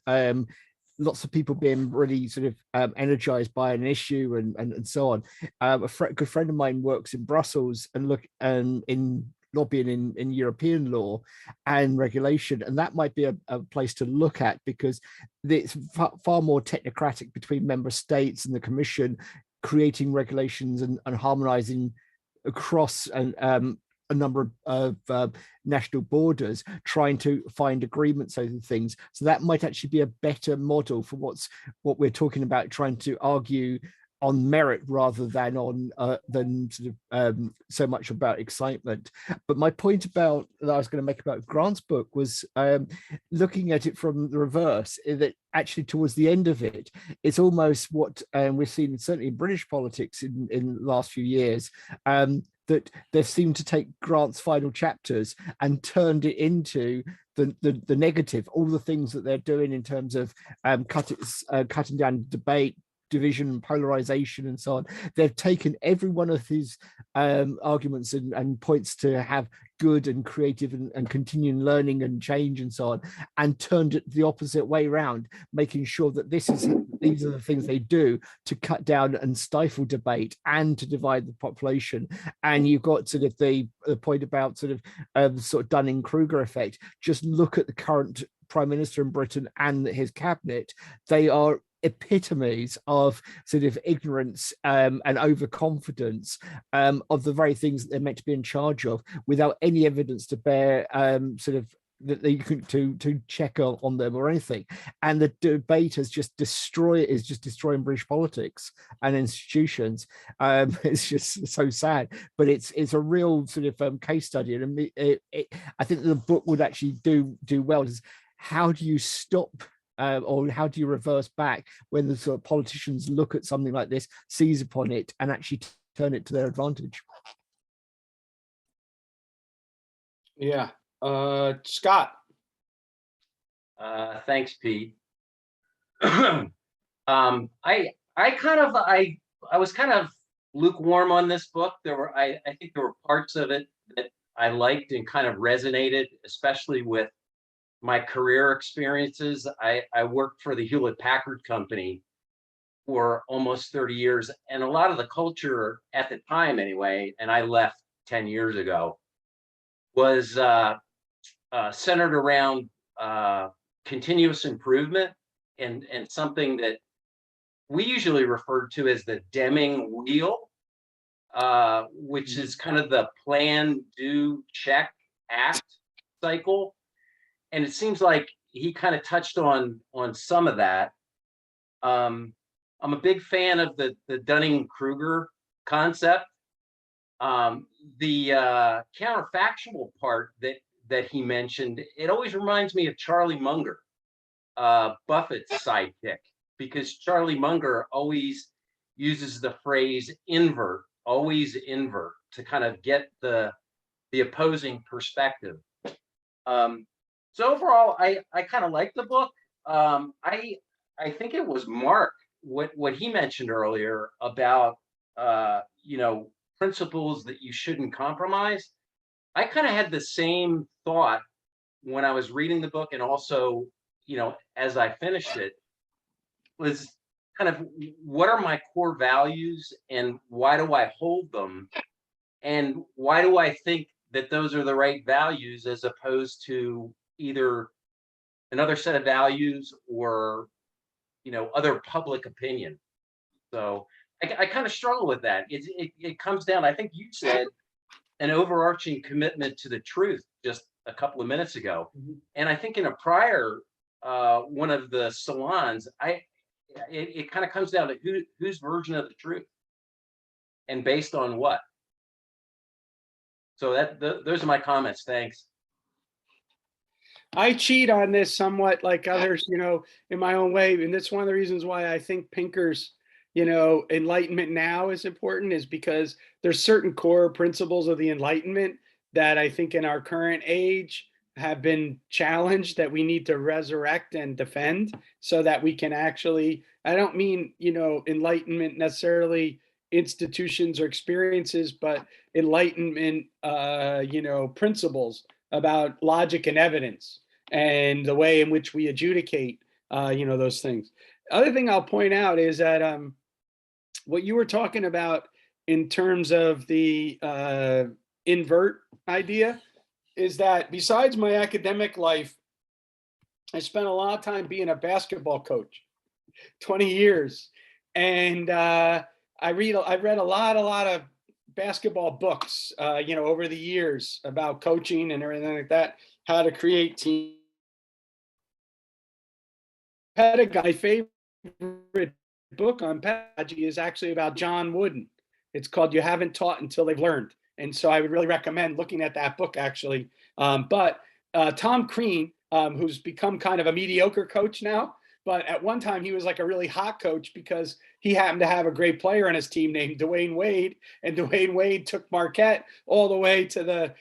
lots of people being really sort of energized by an issue and so on. A good friend of mine works in Brussels and in lobbying in European law and regulation, and that might be a place to look at, because it's far more technocratic between member states and the Commission, creating regulations and harmonizing across and a number of national borders, trying to find agreements over things. So that might actually be a better model for what we're talking about, trying to argue on merit rather than on so much about excitement. But my point about that I was going to make about Grant's book was looking at it from the reverse, that actually towards the end of it, it's almost what we've seen certainly in British politics in the last few years, that they've seemed to take Grant's final chapters and turned it into the negative, all the things that they're doing in terms of cutting down debate, division, polarization, and so on. They've taken every one of his arguments and points to have good and creative and continuing learning and change and so on, and turned it the opposite way around, making sure that these are the things they do to cut down and stifle debate and to divide the population. And you've got sort of the point about sort of Dunning-Kruger effect. Just look at the current Prime Minister in Britain and his cabinet. They are epitomes of sort of ignorance and overconfidence of the very things that they're meant to be in charge of, without any evidence to bear sort of that they could to check on them or anything. And the debate is just destroying British politics and institutions. It's just so sad, but it's a real sort of case study. And I think the book would actually do well. Is how do you stop or how do you reverse back when the sort of politicians look at something like this, seize upon it, and actually turn it to their advantage? Yeah. Scott. Thanks, Pete. I was kind of lukewarm on this book. I think there were parts of it that I liked and kind of resonated, especially with my career experiences. I worked for the Hewlett-Packard Company for almost 30 years, and a lot of the culture at the time anyway, and I left 10 years ago, was centered around continuous improvement and something that we usually referred to as the Deming wheel, which is kind of the plan, do, check, act cycle. And it seems like he kind of touched on some of that. I'm a big fan of the Dunning-Kruger concept. The counterfactual part that he mentioned, it always reminds me of Charlie Munger, Buffett's sidekick, because Charlie Munger always uses the phrase invert, always invert, to kind of get the opposing perspective. So overall, I kind of like the book. I think it was Mark, what he mentioned earlier about principles that you shouldn't compromise. I kind of had the same thought when I was reading the book, and also, as I finished it, was kind of, what are my core values and why do I hold them? And why do I think that those are the right values as opposed to either another set of values or, other public opinion? So I kind of struggle with that. It comes down, I think you said, an overarching commitment to the truth just a couple of minutes ago. And I think in a prior one of the salons, it kind of comes down to whose version of the truth and based on what. So those are my comments. Thanks. I cheat on this somewhat like others, in my own way. And that's one of the reasons why I think Pinker's, Enlightenment Now is important, is because there's certain core principles of the Enlightenment that I think in our current age have been challenged, that we need to resurrect and defend so that we can actually, I don't mean, enlightenment necessarily institutions or experiences, but enlightenment, principles about logic and evidence and the way in which we adjudicate, those things. Other thing I'll point out is that what you were talking about in terms of the invert idea is that besides my academic life, I spent a lot of time being a basketball coach, 20 years. And I've read a lot of basketball books, over the years about coaching and everything like that, how to create team. Pedagogy, my favorite book on pedagogy is actually about John Wooden. It's called You Haven't Taught Until They've Learned. And so I would really recommend looking at that book, actually. But Tom Crean, who's become kind of a mediocre coach now, but at one time he was like a really hot coach because he happened to have a great player on his team named Dwayne Wade, and Dwayne Wade took Marquette all the way to the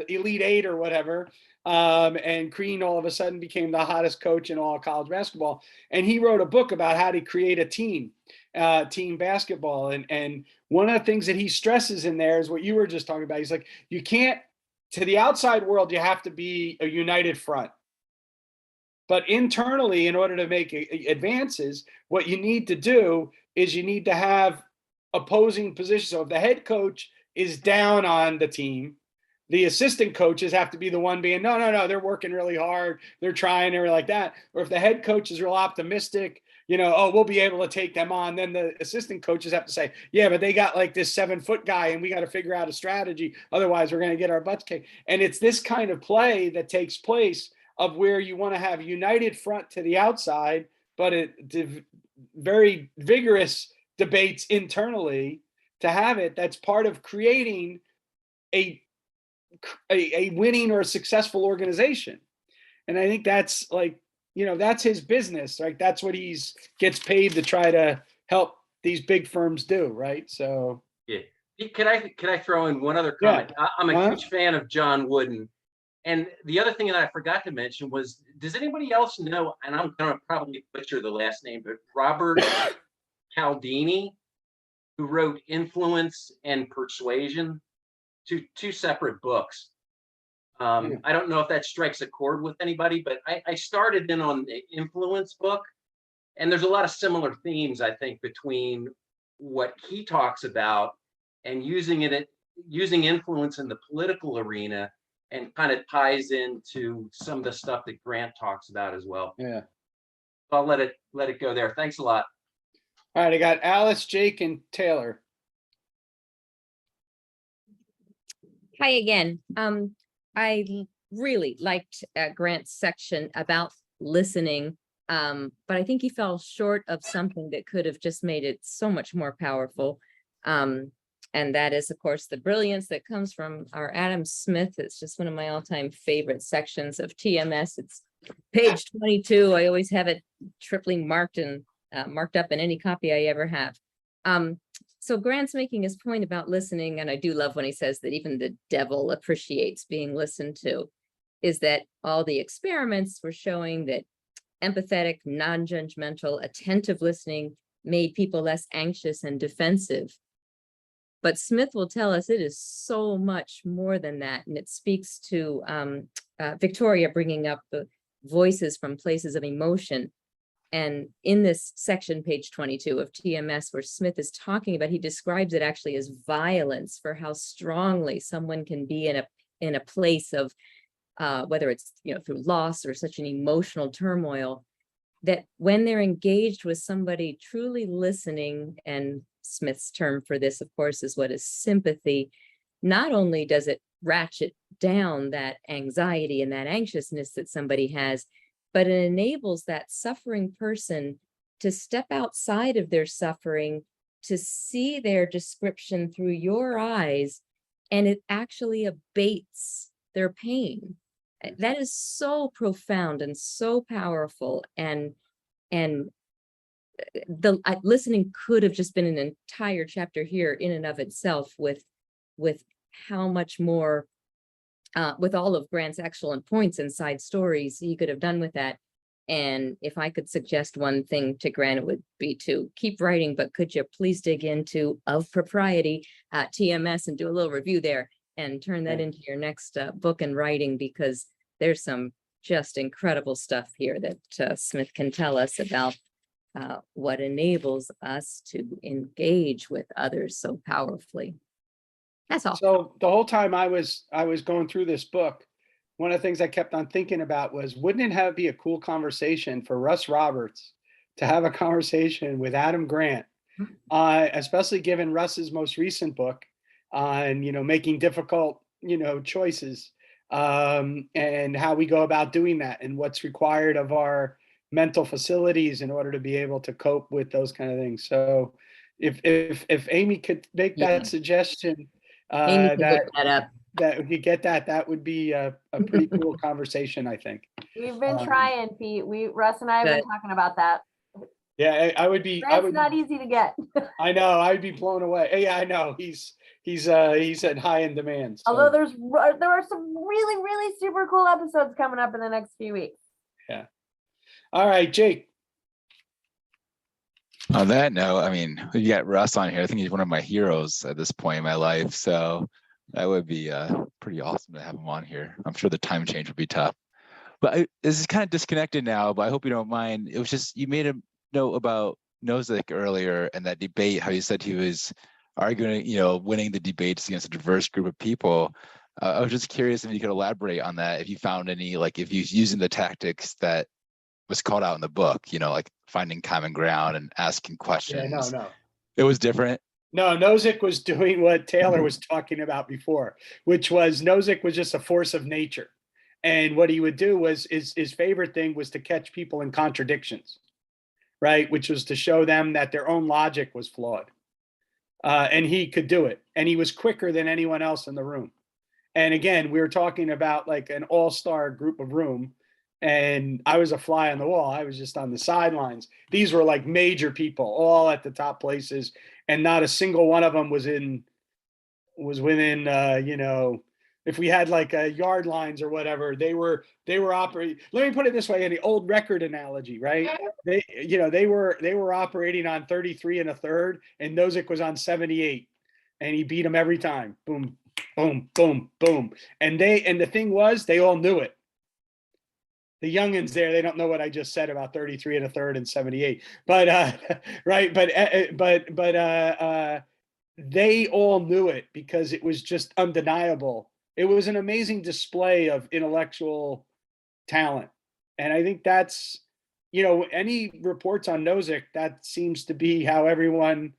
Elite Eight or whatever. And Crean all of a sudden became the hottest coach in all of college basketball. And he wrote a book about how to create a team basketball. And one of the things that he stresses in there is what you were just talking about. He's like, you can't, to the outside world, you have to be a united front. But internally, in order to make advances, what you need to do is you need to have opposing positions. So if the head coach is down on the team, the assistant coaches have to be the one being, no, they're working really hard, they're trying, or like that. Or if the head coach is real optimistic, we'll be able to take them on, then the assistant coaches have to say, yeah, but they got like this 7-foot guy and we got to figure out a strategy, otherwise we're going to get our butts kicked. And it's this kind of play that takes place of where you want to have united front to the outside, but very vigorous debates internally to have it. That's part of creating a winning or a successful organization. And I think that's like, that's his business, right? That's what gets paid to try to help these big firms do, right? So yeah. Can I throw in one other comment? Yeah. I'm a huge fan of John Wooden. And the other thing that I forgot to mention was, does anybody else know, and I'm going to probably butcher the last name, but Robert Cialdini, who wrote Influence and Persuasion, two separate books. I don't know if that strikes a chord with anybody, but I started in on the Influence book, and there's a lot of similar themes, I think, between what he talks about and using influence in the political arena, and kind of ties into some of the stuff that Grant talks about as well. Yeah. I'll let it go there. Thanks a lot. All right, I got Alice, Jake, and Taylor. Hi again. I really liked Grant's section about listening, but I think he fell short of something that could have just made it so much more powerful. And that is, of course, the brilliance that comes from our Adam Smith. It's just one of my all-time favorite sections of TMS. It's page 22. I always have it triply marked and marked up in any copy I ever have. So Grant's making his point about listening, and I do love when he says that even the devil appreciates being listened to, is that all the experiments were showing that empathetic, non-judgmental, attentive listening made people less anxious and defensive. But Smith will tell us it is so much more than that. And it speaks to Victoria bringing up the voices from places of emotion. And in this section, page 22 of TMS, where Smith is talking about, he describes it actually as violence for how strongly someone can be in a place of, whether it's through loss or such an emotional turmoil, that when they're engaged with somebody truly listening, and Smith's term for this, of course, is what is sympathy, not only does it ratchet down that anxiety and that anxiousness that somebody has, but it enables that suffering person to step outside of their suffering, to see their description through your eyes, and it actually abates their pain. That is so profound and so powerful. And the listening could have just been an entire chapter here in and of itself, with how much more, with all of Grant's excellent points and side stories he could have done with that. And if I could suggest one thing to Grant, it would be to keep writing, but could you please dig into Of Propriety at TMS and do a little review there and turn that into your next book and writing, because there's some just incredible stuff here that Smith can tell us about what enables us to engage with others so powerfully. That's all. So the whole time I was going through this book, one of the things I kept on thinking about was, wouldn't it be a cool conversation for Russ Roberts to have a conversation with Adam Grant especially given Russ's most recent book on, making difficult, choices, and how we go about doing that and what's required of our mental facilities in order to be able to cope with those kind of things. So if Amy could make Yeah. that suggestion, Amy can that look that up. that we get that would be a pretty cool conversation, I think. We've been Um, trying, Pete. Russ and I have been Good. talking about that. Yeah, I would be. I It's would. not easy to get. I know. I'd be blown away. Yeah, I know. He's at high in demand. So, Although there are some really, really super cool episodes coming up in the next few weeks. yeah. All right, Jake. On that note, I mean, you got Russ on here. I think he's one of my heroes at this point in my life. So that would be pretty awesome to have him on here. I'm sure the time change would be tough. But this is kind of disconnected now, but I hope you don't mind. It was just, you made a note about Nozick earlier and that debate, how you said he was arguing, winning the debates against a diverse group of people. I was just curious if you could elaborate on that, if you found any, like if he's using the tactics that was called out in the book, like finding common ground and asking questions. No. It was different. No, Nozick was doing what Taylor was talking about before, which was Nozick was just a force of nature. And what he would do was his favorite thing was to catch people in contradictions, right? Which was to show them that their own logic was flawed. And he could do it. And he was quicker than anyone else in the room. And again, we were talking about like an all-star group of room. And I was a fly on the wall. I was just on the sidelines. These were like major people, all at the top places. And not a single one of them was within, if we had like yard lines or whatever, they were operating. Let me put it this way: in the old record analogy, right? They were operating on 33 1/3, and Nozick was on 78, and he beat them every time. Boom, boom, boom, boom. And the thing was, they all knew it. The youngins there, they don't know what I just said about 33 1/3 and 78, but right, but they all knew it because it was just undeniable. It was an amazing display of intellectual talent. And I think that's, any reports on Nozick, that seems to be how everyone,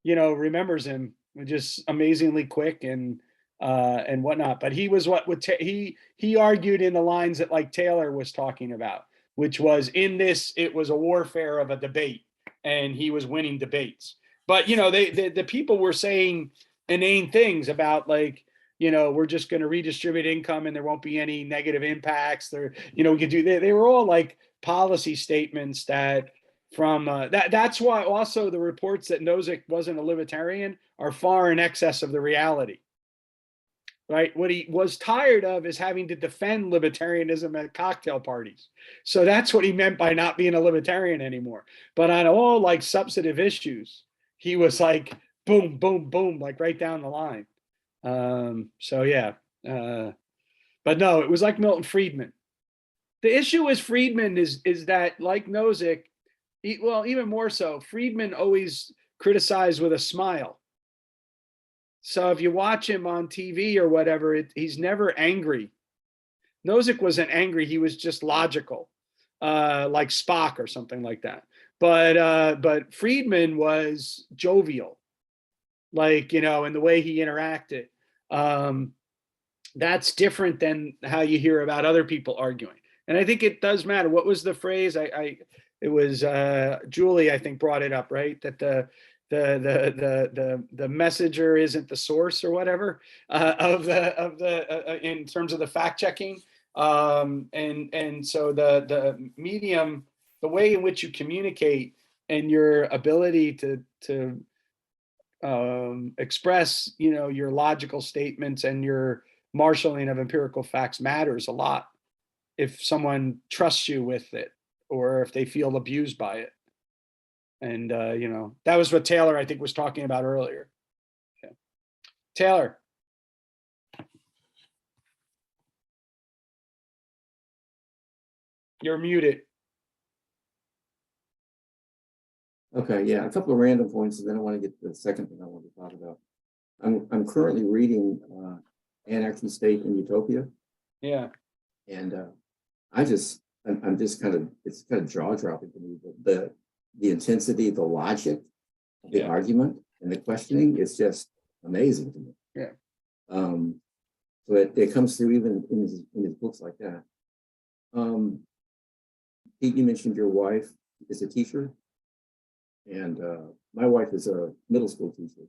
remembers him. Just amazingly quick and whatnot. But he was he argued in the lines that like Taylor was talking about, which was in this, it was a warfare of a debate, and he was winning debates. But the people were saying inane things about like, we're just going to redistribute income and there won't be any negative impacts. We could do. They were all like policy statements that from that's why also the reports that Nozick wasn't a libertarian are far in excess of the reality. Right. What he was tired of is having to defend libertarianism at cocktail parties. So that's what he meant by not being a libertarian anymore. But on all like substantive issues, he was like boom, boom, boom, like right down the line. So yeah, but no, it was like Milton Friedman. The issue with Friedman is that like Nozick, even more so, Friedman always criticized with a smile. So if you watch him on TV or whatever, he's never angry. Nozick wasn't angry; he was just logical, like Spock or something like that. But Friedman was jovial, like in the way he interacted. That's different than how you hear about other people arguing. And I think it does matter. What was the phrase? It was Julie, I think, brought it up, right? That the messenger isn't the source or whatever in terms of the fact checking. And so the medium, the way in which you communicate and your ability to express, your logical statements and your marshaling of empirical facts matters a lot if someone trusts you with it or if they feel abused by it. And, that was what Taylor, I think, was talking about earlier. Okay. Taylor. You're muted. Okay, yeah, a couple of random points, and then I want to get to the second thing I want to talk about. I'm currently reading Anarchy, State, and Utopia. Yeah. And I'm just kind of, it's kind of jaw dropping to me, the intensity, the logic the Yeah. argument and the questioning is just amazing to me. Yeah. So it comes through even in his books like that. Pete, you mentioned your wife is a teacher, and my wife is a middle school teacher,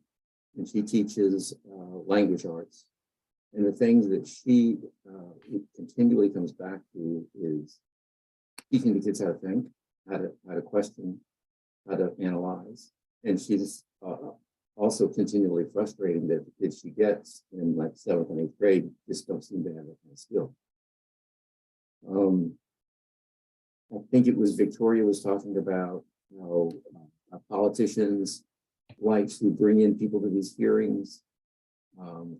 and she teaches language arts. And the things that she continually comes back to is teaching the kids how to think, how to question, how to analyze. And she's also continually frustrating that the kids she gets in like 7th and 8th grade just don't seem to have that kind of skill. I think it was Victoria was talking about how politicians like to bring in people to these hearings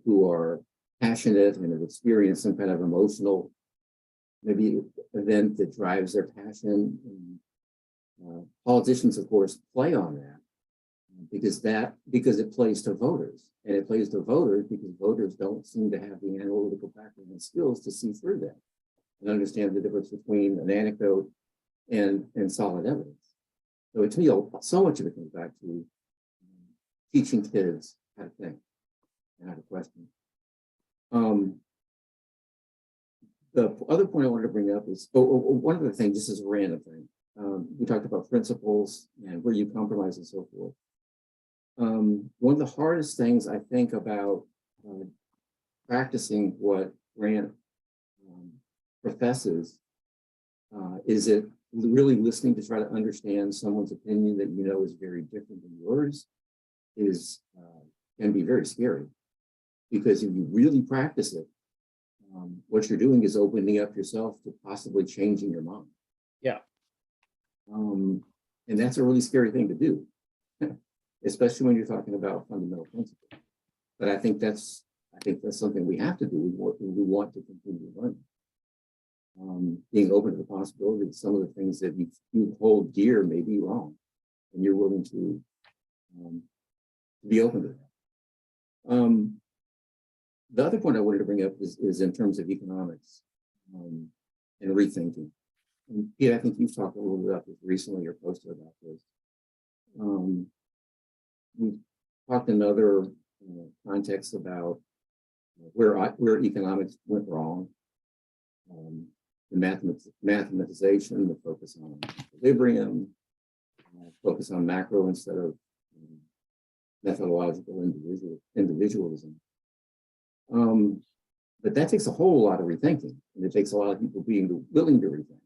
who are passionate and have experienced some kind of emotional, maybe event that drives their passion. And, politicians, of course, play on that because it plays to voters, and it plays to voters because voters don't seem to have the analytical background and skills to see through that and understand the difference between an anecdote and solid evidence. So to me, so much of it comes back to teaching kids how to think and how to question. The other point I wanted to bring up is one other thing, just as a random thing. We talked about principles and where you compromise and so forth. One of the hardest things I think about practicing what Grant professes is it really listening to try to understand someone's opinion that you know is very different than yours can be very scary, because if you really practice it, what you're doing is opening up yourself to possibly changing your mind. Yeah. And that's a really scary thing to do, especially when you're talking about fundamental principles. But I think that's something we have to do. We want to continue learning. Being open to the possibility that some of the things that you hold dear may be wrong, and you're willing to be open to that. The other point I wanted to bring up is in terms of economics and rethinking. And Pete, I think you've talked a little bit about this recently or posted about this. We've talked in other contexts about where economics went wrong. The mathematization, the focus on equilibrium, focus on macro instead of methodological individualism. But that takes a whole lot of rethinking, and it takes a lot of people being willing to rethink.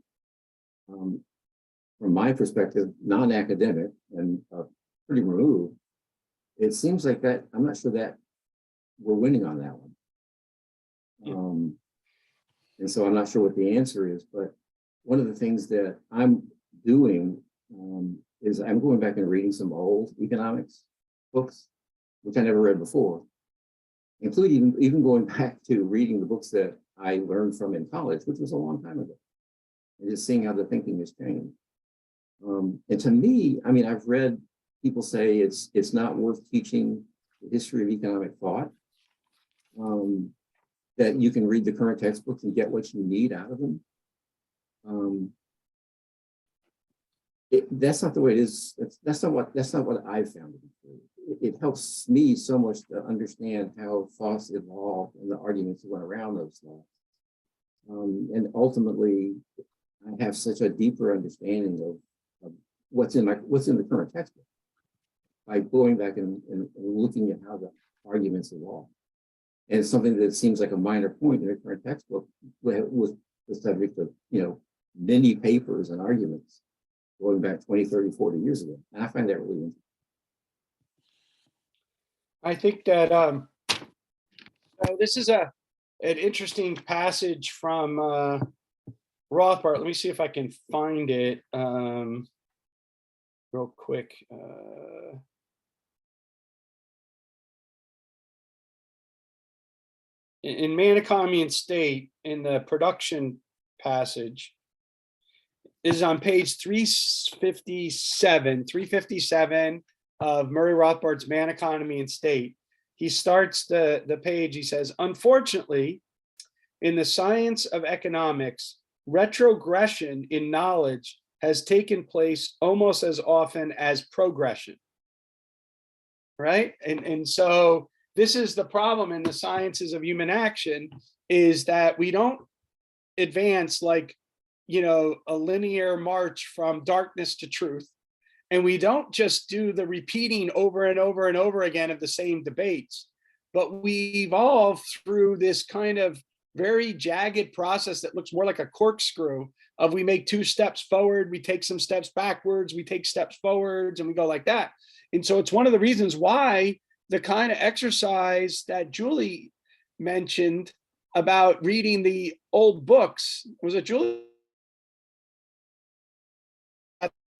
From my perspective, non-academic and pretty removed, it seems like that, I'm not sure that we're winning on that one. Yeah. And so I'm not sure what the answer is, but one of the things that I'm doing is I'm going back and reading some old economics books, which I never read before, including even going back to reading the books that I learned from in college, which was a long time ago, and just seeing how the thinking has changed. And to me, I mean, I've read people say it's not worth teaching the history of economic thought, that you can read the current textbooks and get what you need out of them. That's not the way it is. That's not what I've found to be true. It helps me so much to understand how thoughts evolved and the arguments that went around those thoughts. And ultimately, I have such a deeper understanding of what's in the current textbook by going back and looking at how the arguments evolved. And something that seems like a minor point in the current textbook was the subject of, many papers and arguments going back 20, 30, 40 years ago. And I find that really interesting. I think that this is an interesting passage from Rothbard. Let me see if I can find it real quick. In Man, Economy, and State, in the production passage, is on page 357 of Murray Rothbard's Man, Economy, and State. He starts the page, he says, unfortunately, in the science of economics, retrogression in knowledge has taken place almost as often as progression. right? And so this is the problem in the sciences of human action, is that we don't advance like, a linear march from darkness to truth. And we don't just do the repeating over and over and over again of the same debates, but we evolve through this kind of very jagged process that looks more like a corkscrew of, we make 2 steps forward, we take some steps backwards, we take steps forwards, and we go like that. And so it's one of the reasons why the kind of exercise that Julie mentioned about reading the old books, was it Julie?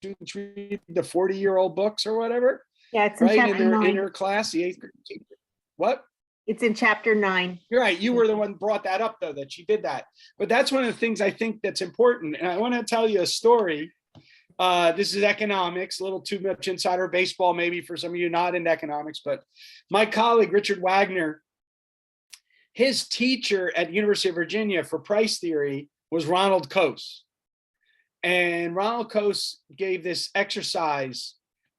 Students read the 40-year-old books or whatever, Yeah, it's in right? In chapter their 9. class, the 8th grade. What? It's in chapter 9. You're right. You were the one who brought that up, though, that she did that. But that's one of the things I think that's important. And I want to tell you a story. This is economics, a little too much insider baseball, maybe for some of you not into economics. But my colleague, Richard Wagner, his teacher at the University of Virginia for price theory was Ronald Coase. And Ronald Coase gave this exercise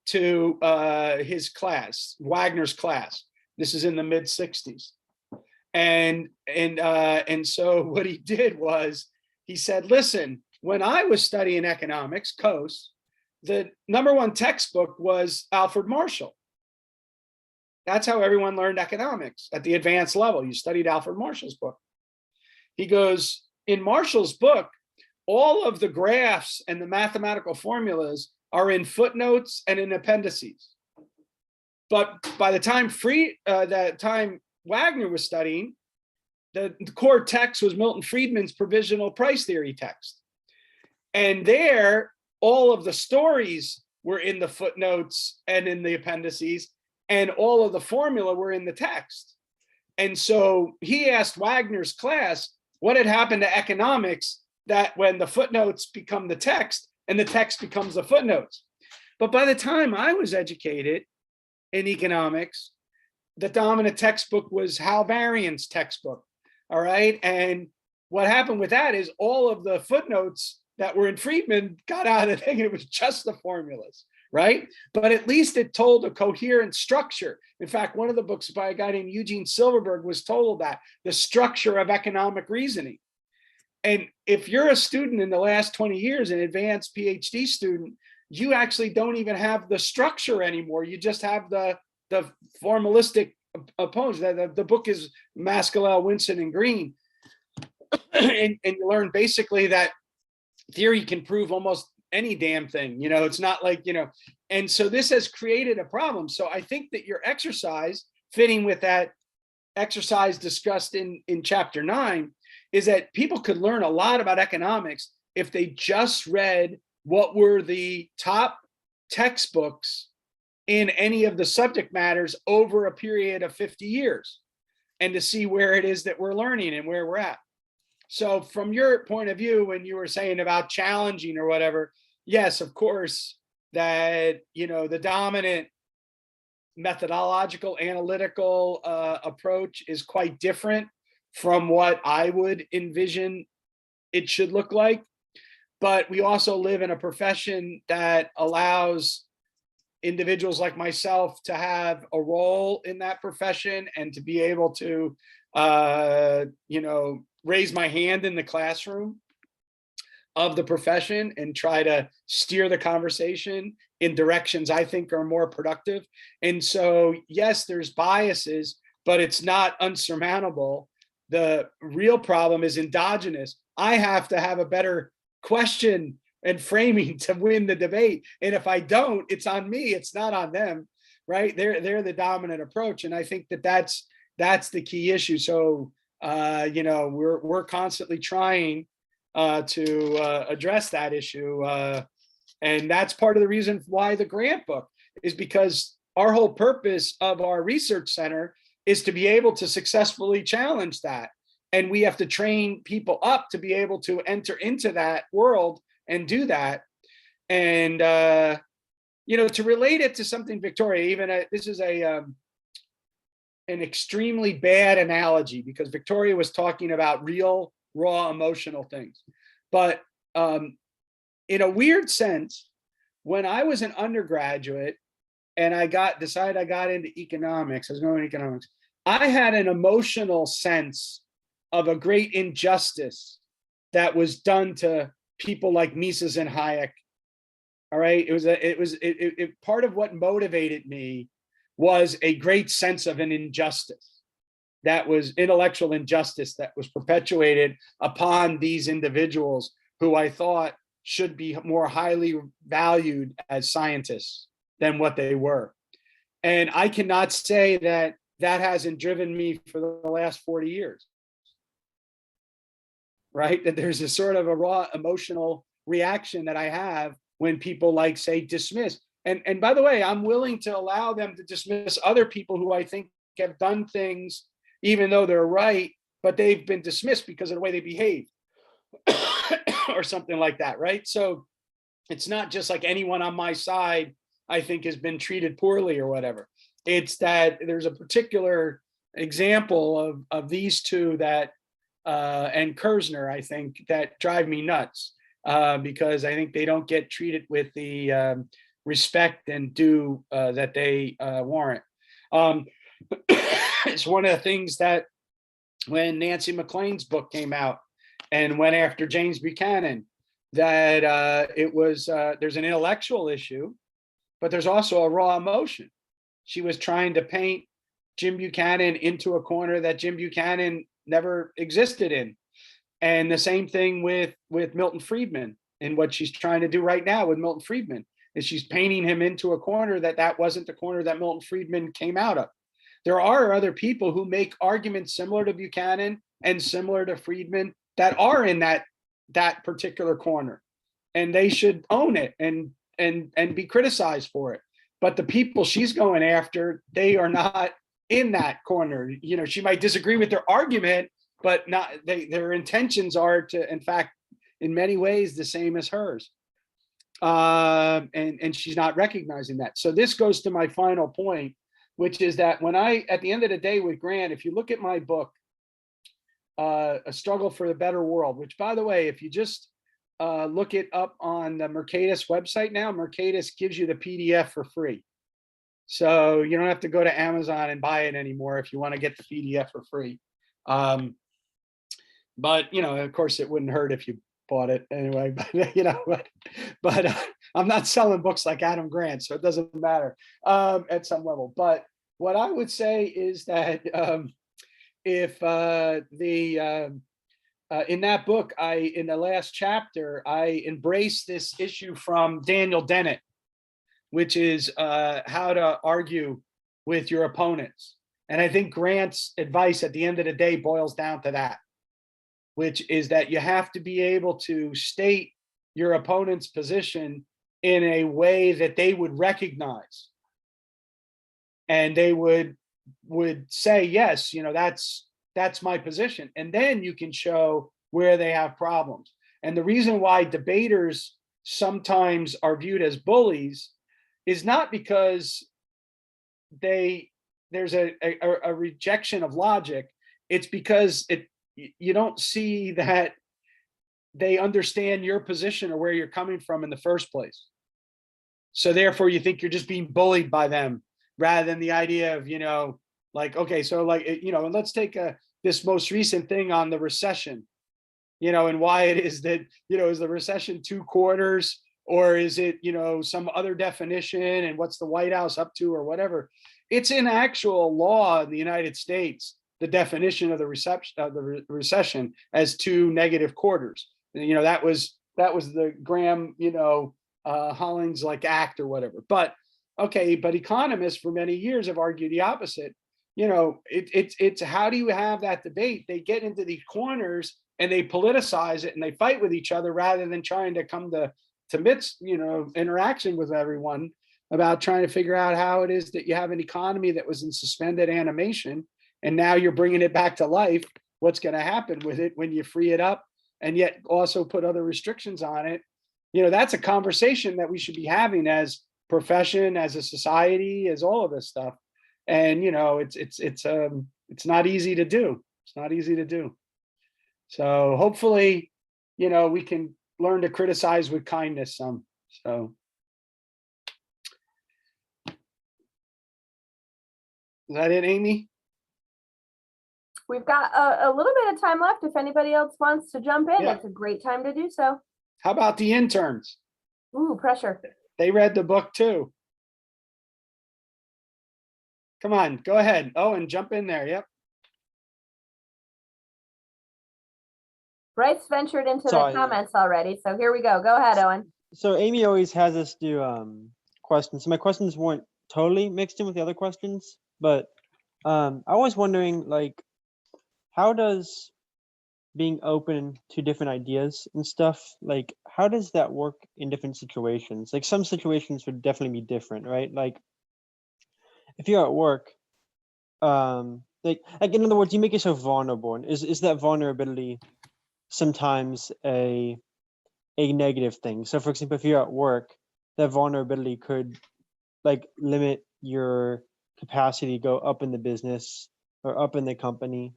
to his class, Wagner's class. This is in the mid 60s. And so what he did was, he said, listen, when I was studying economics, Coase, the #1 textbook was Alfred Marshall. That's how everyone learned economics at the advanced level. You studied Alfred Marshall's book. He goes, in Marshall's book, all of the graphs and the mathematical formulas are in footnotes and in appendices. But by the time Wagner was studying, the core text was Milton Friedman's provisional price theory text. And there, all of the stories were in the footnotes and in the appendices, and all of the formula were in the text. And so he asked Wagner's class what had happened to economics, that when the footnotes become the text and the text becomes the footnotes. But by the time I was educated in economics, the dominant textbook was Hal Varian's textbook. All right. And what happened with that is all of the footnotes that were in Friedman got out of the thing, and it was just the formulas. Right. But at least it told a coherent structure. In fact, one of the books by a guy named Eugene Silverberg was told that the structure of economic reasoning. And if you're a student in the last 20 years, an advanced PhD student, you actually don't even have the structure anymore. You just have the formalistic opponents. The book is Mascalel, Winston, and Green. and you learn basically that theory can prove almost any damn thing. It's not like, and so this has created a problem. So I think that your exercise, fitting with that exercise discussed in chapter 9, is that people could learn a lot about economics if they just read what were the top textbooks in any of the subject matters over a period of 50 years, and to see where it is that we're learning and where we're at. So from your point of view, when you were saying about challenging or whatever, yes, of course, that, the dominant methodological analytical approach is quite different from what I would envision it should look like. But we also live in a profession that allows individuals like myself to have a role in that profession, and to be able to, raise my hand in the classroom of the profession and try to steer the conversation in directions I think are more productive. And so, yes, there's biases, but it's not unsurmountable. The real problem is endogenous. I have to have a better question and framing to win the debate. And if I don't, it's on me. It's not on them, right? They're the dominant approach. And I think that that's the key issue. So, we're constantly trying to address that issue. And that's part of the reason why the grant book is, because our whole purpose of our research center is to be able to successfully challenge that. And we have to train people up to be able to enter into that world and do that. And, to relate it to something, Victoria, this is an extremely bad analogy, because Victoria was talking about real, raw, emotional things. But in a weird sense, when I was an undergraduate, and I decided I got into economics. I was going to economics. I had an emotional sense of a great injustice that was done to people like Mises and Hayek. All right. Part of what motivated me was a great sense of an injustice, that was intellectual injustice that was perpetuated upon these individuals who I thought should be more highly valued as scientists than what they were. And I cannot say that that hasn't driven me for the last 40 years. Right? That there's a sort of a raw emotional reaction that I have when people like say dismiss. And by the way, I'm willing to allow them to dismiss other people who I think have done things, even though they're right, but they've been dismissed because of the way they behave or something like that, right? So it's not just like anyone on my side I think has been treated poorly or whatever. It's that there's a particular example of these two that and Kersner, I think, that drive me nuts because I think they don't get treated with the respect and due that they warrant. It's one of the things that when Nancy McLean's book came out and went after James Buchanan, that it was there's an intellectual issue, but there's also a raw emotion. She was trying to paint Jim Buchanan into a corner that Jim Buchanan never existed in. And the same thing with Milton Friedman, and what she's trying to do right now with Milton Friedman is she's painting him into a corner that wasn't the corner that Milton Friedman came out of. There are other people who make arguments similar to Buchanan and similar to Friedman that are in that particular corner, and they should own it and be criticized for it. But the people she's going after, they are not in that corner. You know, she might disagree with their argument, but not their intentions are to, in fact, in many ways, the same as hers. And she's not recognizing that. So this goes to my final point, which is that when at the end of the day with Grant, if you look at my book, A Struggle for a Better World, which, by the way, if you just look it up on the Mercatus website now, Mercatus gives you the PDF for free. So you don't have to go to Amazon and buy it anymore if you want to get the PDF for free. But, you know, of course, it wouldn't hurt if you bought it anyway, but, you know, but I'm not selling books like Adam Grant, so it doesn't matter at some level. But what I would say is that if in that book, in the last chapter, I embrace this issue from Daniel Dennett, which is how to argue with your opponents. And I think Grant's advice at the end of the day boils down to that, which is that you have to be able to state your opponent's position in a way that they would recognize. And they would say, yes, you know, that's my position. And then you can show where they have problems. And the reason why debaters sometimes are viewed as bullies is not because there's a rejection of logic. It's because you don't see that they understand your position or where you're coming from in the first place. So therefore you think you're just being bullied by them, rather than the idea of, you know, like, okay, so like, you know, and let's take this most recent thing on the recession, you know, and why it is that, you know, is the recession 2 quarters, or is it, you know, some other definition, and what's the White House up to, or whatever. It's in actual law in the United States, the definition of the recession as 2 negative quarters. You know, that was the Graham, you know, Hollings like Act or whatever. But okay, but economists for many years have argued the opposite. You know, it's how do you have that debate? They get into these corners and they politicize it and they fight with each other rather than trying to come to midst, you know, interaction with everyone about trying to figure out how it is that you have an economy that was in suspended animation and now you're bringing it back to life. What's going to happen with it when you free it up and yet also put other restrictions on it? You know, that's a conversation that we should be having as profession, as a society, as all of this stuff. And, you know, it's not easy to do. It's not easy to do. So hopefully, you know, we can learn to criticize with kindness some. So Is that it, Amy? We've got a little bit of time left. If anybody else wants to jump in, Yeah. it's a great time to do so. How about the interns? Ooh, pressure. They read the book too. Come on, go ahead. Oh, and jump in there. Yep. Bryce ventured into Sorry. the comments already, so here we go. Go ahead, Owen. So Amy always has us do questions. So my questions weren't totally mixed in with the other questions, but I was wondering, like, how does being open to different ideas and stuff, like, how does that work in different situations? Like, some situations would definitely be different, right? Like, if you're at work, like in other words, you make yourself vulnerable, and is that vulnerability sometimes a negative thing? So, for example, if you're at work, that vulnerability could like limit your capacity to go up in the business or up in the company,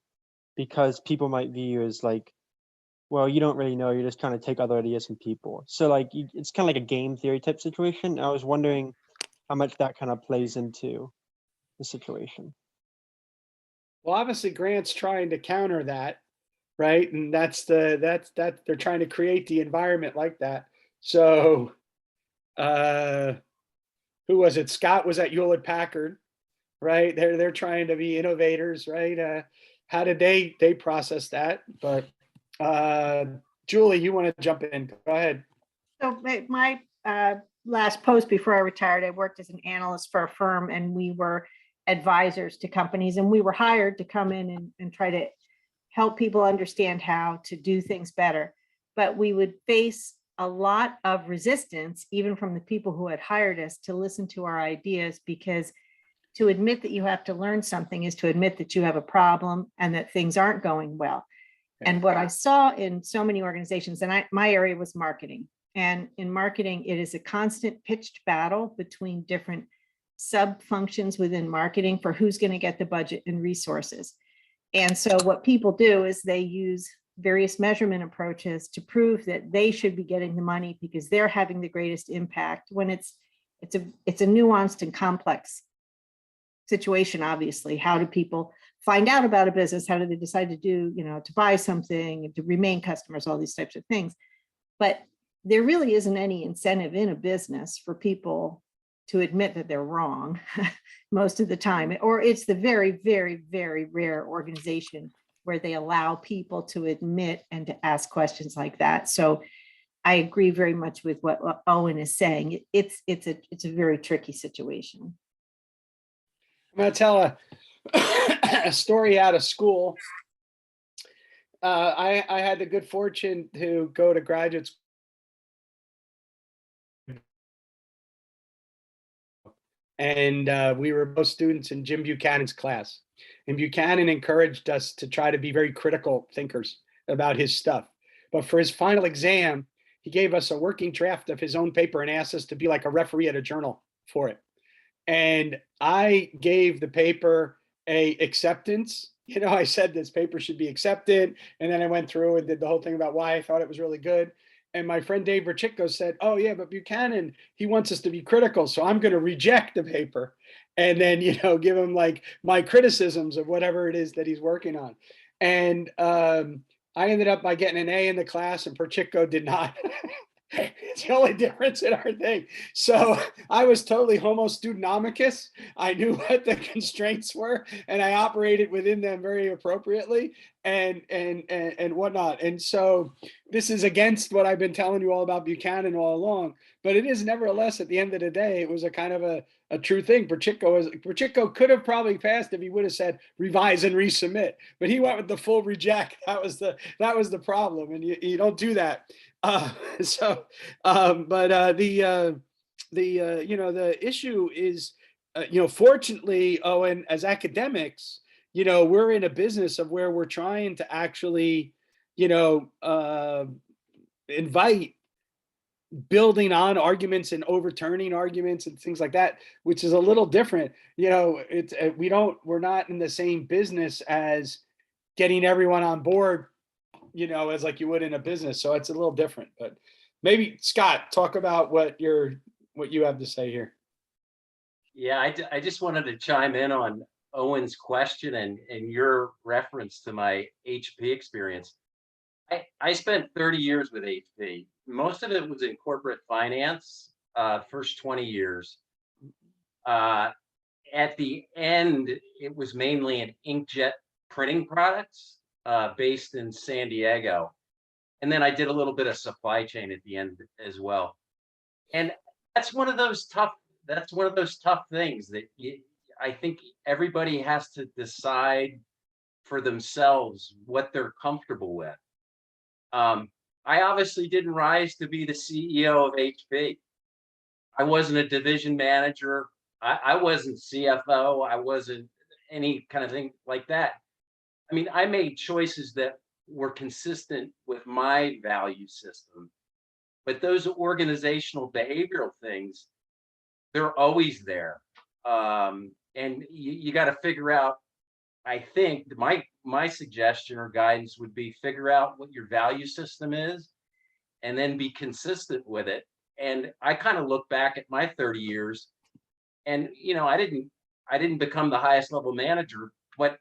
because people might view you as like, well, you don't really know, you're just trying to take other ideas from people. So like it's kind of like a game theory type situation. I was wondering how much that kind of plays into the situation. Well, obviously Grant's trying to counter that, right? And that's they're trying to create the environment like that. So who was it? Scott was at Hewlett Packard, right? They're trying to be innovators, right? How did they process that? But Julie, you want to jump in? Go ahead. So my last post before I retired, I worked as an analyst for a firm, and we were advisors to companies, and we were hired to come in and try to help people understand how to do things better. But we would face a lot of resistance, even from the people who had hired us, to listen to our ideas, because to admit that you have to learn something is to admit that you have a problem and that things aren't going well. And what I saw in so many organizations, and my area was marketing, and in marketing, it is a constant pitched battle between different sub functions within marketing for who's going to get the budget and resources. And so what people do is they use various measurement approaches to prove that they should be getting the money because they're having the greatest impact, when it's a nuanced and complex situation. Obviously, how do people find out about a business? How do they decide to do, to buy something, to remain customers, all these types of things? But there really isn't any incentive in a business for people to admit that they're wrong most of the time, or it's the very, very, very rare organization where they allow people to admit and to ask questions like that. So I agree very much with what Owen is saying. It's a very tricky situation. I'm going to tell a story out of school. I had the good fortune to go to graduate school. And we were both students in Jim Buchanan's class. And Buchanan encouraged us to try to be very critical thinkers about his stuff. But for his final exam, he gave us a working draft of his own paper and asked us to be like a referee at a journal for it. And I gave the paper a acceptance. I said this paper should be accepted. And then I went through and did the whole thing about why I thought it was really good. And my friend Dave Verchicko said, oh yeah, but Buchanan, he wants us to be critical. So I'm going to reject the paper and then, give him like my criticisms of whatever it is that he's working on. And I ended up by getting an A in the class, and Verchicko did not. It's the only difference in our thing. So I was totally homo studenomicus. I knew what the constraints were, and I operated within them very appropriately and whatnot. And so this is against what I've been telling you all about Buchanan all along, but it is nevertheless, at the end of the day, it was a kind of a true thing. Verchicko could have probably passed if he would have said revise and resubmit, but he went with the full reject. That was the problem, and you don't do that. The issue is, fortunately, Owen, as academics, we're in a business of where we're trying to actually, invite building on arguments and overturning arguments and things like that, which is a little different. We're not in the same business as getting everyone on board, as like you would in a business. So it's a little different, but maybe Scott, talk about what you have to say here. Yeah, I just wanted to chime in on Owen's question and your reference to my HP experience. I spent 30 years with HP. Most of it was in corporate finance, first 20 years. At the end, it was mainly an inkjet printing products based in San Diego. And then I did a little bit of supply chain at the end as well. And that's one of those tough things that I think everybody has to decide for themselves what they're comfortable with. I obviously didn't rise to be the CEO of HP. I wasn't a division manager. I wasn't CFO. I wasn't any kind of thing like that. I mean, I made choices that were consistent with my value system, but those organizational behavioral things, they're always there. And you got to figure out, I think my suggestion or guidance would be figure out what your value system is and then be consistent with it. And I kind of look back at my 30 years and, I didn't become the highest level manager, but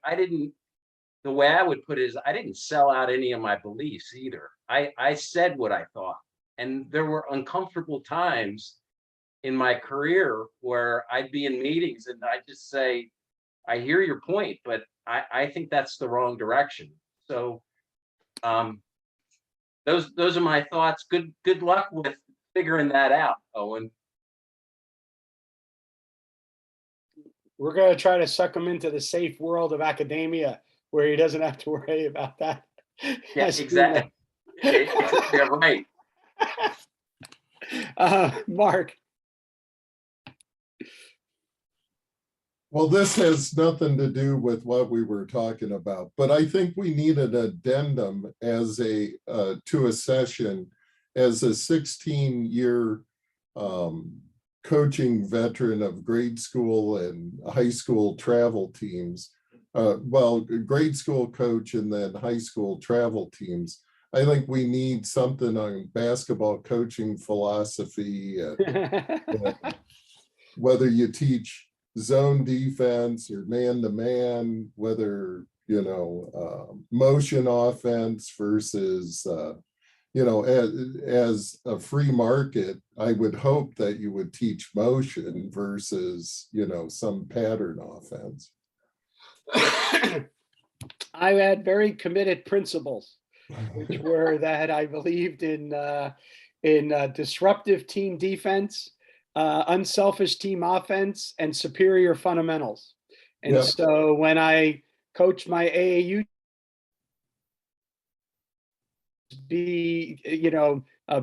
the way I would put it is I didn't sell out any of my beliefs either. I said what I thought. And there were uncomfortable times in my career where I'd be in meetings and I'd just say, I hear your point, but I think that's the wrong direction. So those are my thoughts. Good luck with figuring that out, Owen. We're going to try to suck him into the safe world of academia where he doesn't have to worry about that. Yeah, exactly. You're right. Mark. Well, this has nothing to do with what we were talking about, but I think we need an addendum as to a session as a 16-year coaching veteran of grade school and high school travel teams. Grade school coach and then high school travel teams. I think we need something on basketball coaching philosophy, whether you teach zone defense or man-to-man, whether, motion offense versus, as a free market, I would hope that you would teach motion versus, some pattern offense. I had very committed principles, which were that I believed in disruptive team defense, unselfish team offense, and superior fundamentals. And Yep. So when I coached my AAU,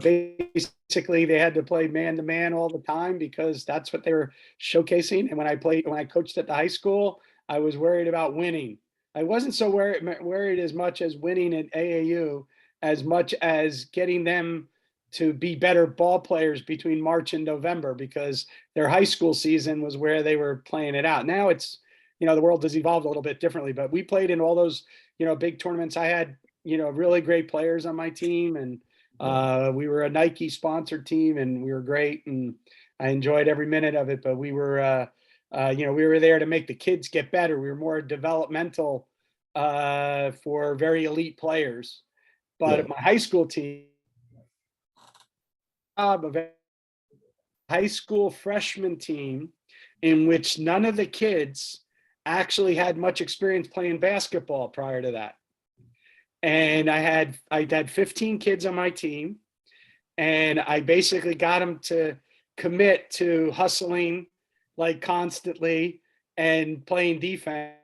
basically they had to play man-to-man all the time because that's what they were showcasing. And when I coached at the high school, I was worried about winning. I wasn't so worried as much as winning at AAU, as much as getting them to be better ball players between March and November, because their high school season was where they were playing it out. Now it's, the world has evolved a little bit differently, but we played in all those, big tournaments. I had, really great players on my team, and we were a Nike sponsored team and we were great. And I enjoyed every minute of it, but we were, we were there to make the kids get better. We were more developmental for very elite players. But Yeah. at my high school team, of a high school freshman team in which none of the kids actually had much experience playing basketball prior to that. And I had 15 kids on my team, and I basically got them to commit to hustling like constantly and playing defense.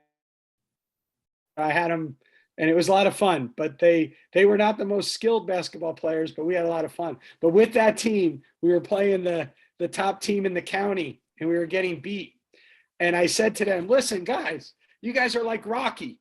I had them, and it was a lot of fun, but they were not the most skilled basketball players, but we had a lot of fun. But with that team, we were playing the top team in the county, and we were getting beat. And I said to them, listen, guys, you guys are like Rocky,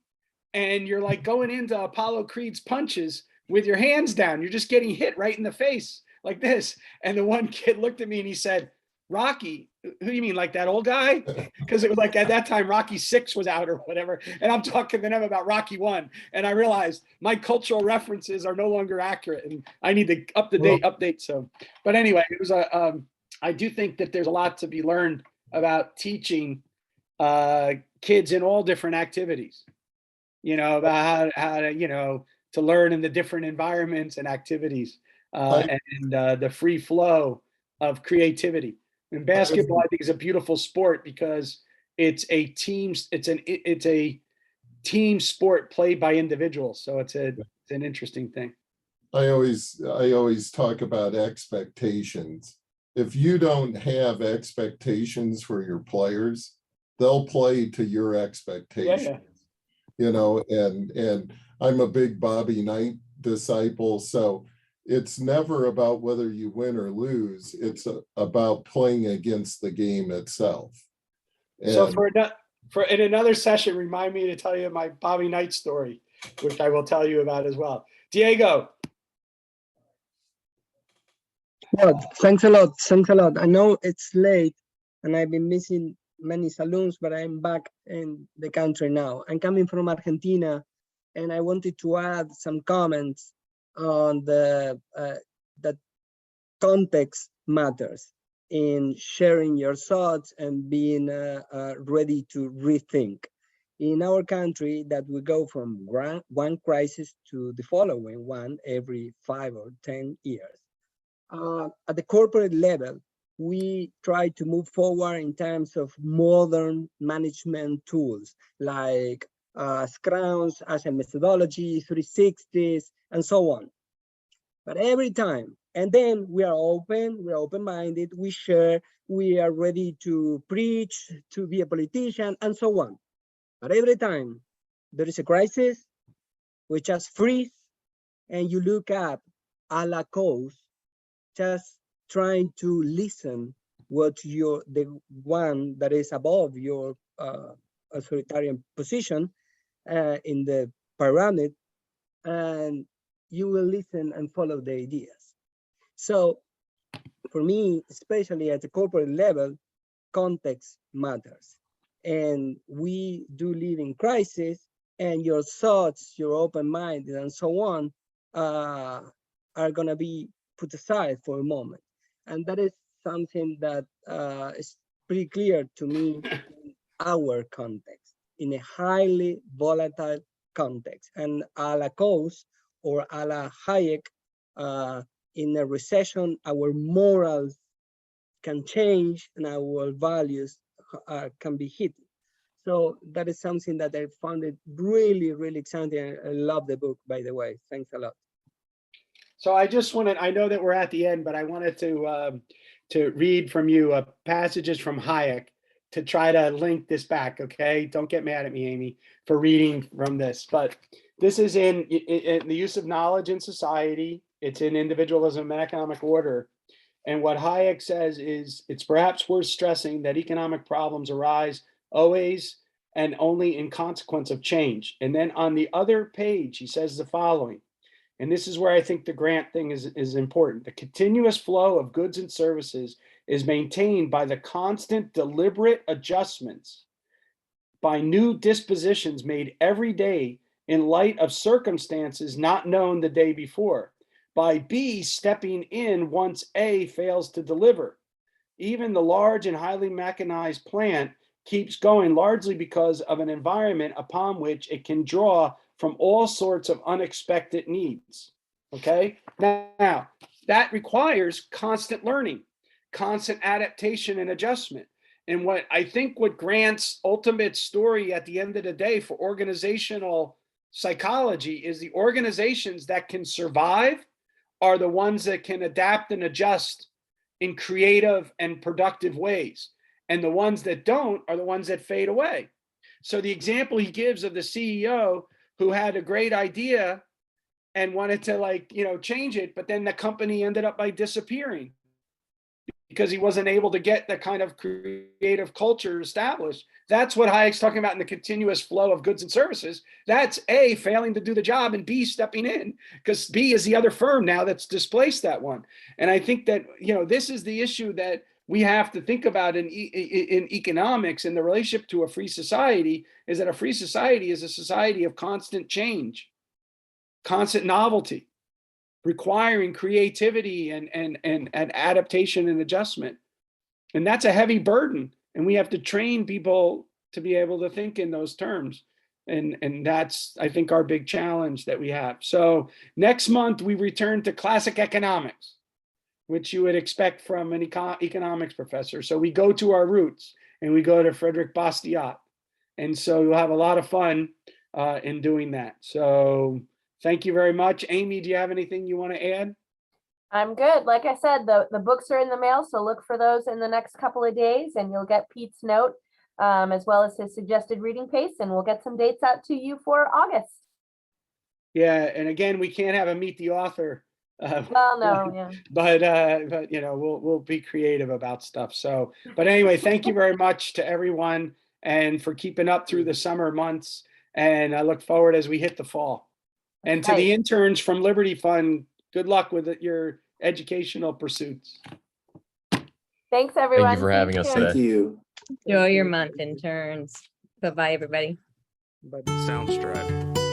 and you're like going into Apollo Creed's punches with your hands down. You're just getting hit right in the face like this. And the one kid looked at me and he said, Rocky, who do you mean, like that old guy? Because it was like at that time Rocky 6 was out or whatever, and I'm talking to them about Rocky 1, and I realized my cultural references are no longer accurate, and I need to update. So, but anyway, it was I do think that there's a lot to be learned about teaching kids in all different activities, about how to, to learn in the different environments and activities, and the free flow of creativity. And basketball, I think, is a beautiful sport because it's a team sport played by individuals. So it's an interesting thing. I always talk about expectations. If you don't have expectations for your players, they'll play to your expectations. And I'm a big Bobby Knight disciple, so it's never about whether you win or lose. It's about playing against the game itself. So in another session, remind me to tell you my Bobby Knight story, which I will tell you about as well. Diego. Well, thanks a lot. Thanks a lot. I know it's late and I've been missing many saloons, but I'm back in the country now. I'm coming from Argentina and I wanted to add some comments on that context matters in sharing your thoughts and being ready to rethink. In our country, that we go from one crisis to the following one every 5 or 10 years. At the corporate level, we try to move forward in terms of modern management tools like Scrums, Agile methodology, 360s, and so on. But every time, and then we're open-minded, we share, we are ready to preach, to be a politician, and so on. But every time there is a crisis, we just freeze, and you look up a la cause, just trying to listen what the one that is above your authoritarian position in the pyramid, and you will listen and follow the ideas. So for me, especially at the corporate level, context matters. And we do live in crisis, and your thoughts, your open mind, and so on are gonna be put aside for a moment. And that is something that is pretty clear to me in our context, in a highly volatile context. And a la Coase or a la Hayek, in a recession, our morals can change and our values can be hit. So that is something that I found it really, really exciting. I love the book, by the way. Thanks a lot. So I know that we're at the end, but I wanted to read from you passages from Hayek to try to link this back, okay? Don't get mad at me, Amy, for reading from this. But this is in the use of knowledge in society. It's in individualism and economic order. And what Hayek says is, it's perhaps worth stressing that economic problems arise always and only in consequence of change. And then on the other page, he says the following. And this is where I think the grant thing is important. The continuous flow of goods and services is maintained by the constant deliberate adjustments, by new dispositions made every day in light of circumstances not known the day before, by B stepping in once A fails to deliver. Even the large and highly mechanized plant keeps going largely because of an environment upon which it can draw from all sorts of unexpected needs. Okay, now that requires constant learning, constant adaptation and adjustment. And what Grant's ultimate story at the end of the day for organizational psychology is, the organizations that can survive are the ones that can adapt and adjust in creative and productive ways. And the ones that don't are the ones that fade away. So the example he gives of the CEO who had a great idea and wanted to change it, but then the company ended up by disappearing because he wasn't able to get the kind of creative culture established. That's what Hayek's talking about in the continuous flow of goods and services. That's A, failing to do the job, and B, stepping in, because B is the other firm now that's displaced that one. And I think that, this is the issue that we have to think about in economics, and the relationship to a free society is that a free society is a society of constant change, constant novelty, requiring creativity and adaptation and adjustment. And that's a heavy burden. And we have to train people to be able to think in those terms. And that's, I think, our big challenge that we have. So next month, we return to classic economics, which you would expect from an economics professor. So we go to our roots and we go to Frederick Bastiat. And so you'll have a lot of fun in doing that. So thank you very much. Amy, do you have anything you want to add? I'm good. Like I said, the books are in the mail, so look for those in the next couple of days and you'll get Pete's note as well as his suggested reading pace, and we'll get some dates out to you for August. Yeah, and again, we can't have a meet the author. Well, no, yeah. But you know, we'll be creative about stuff. So, but anyway, thank you very much to everyone and for keeping up through the summer months. And I look forward as we hit the fall. And to the Right. interns from Liberty Fund, good luck with your educational pursuits. Thanks, everyone. Thank you for See having us soon. today. Thank you. Enjoy your month, interns. Bye-bye, everybody. But Sound Stripe.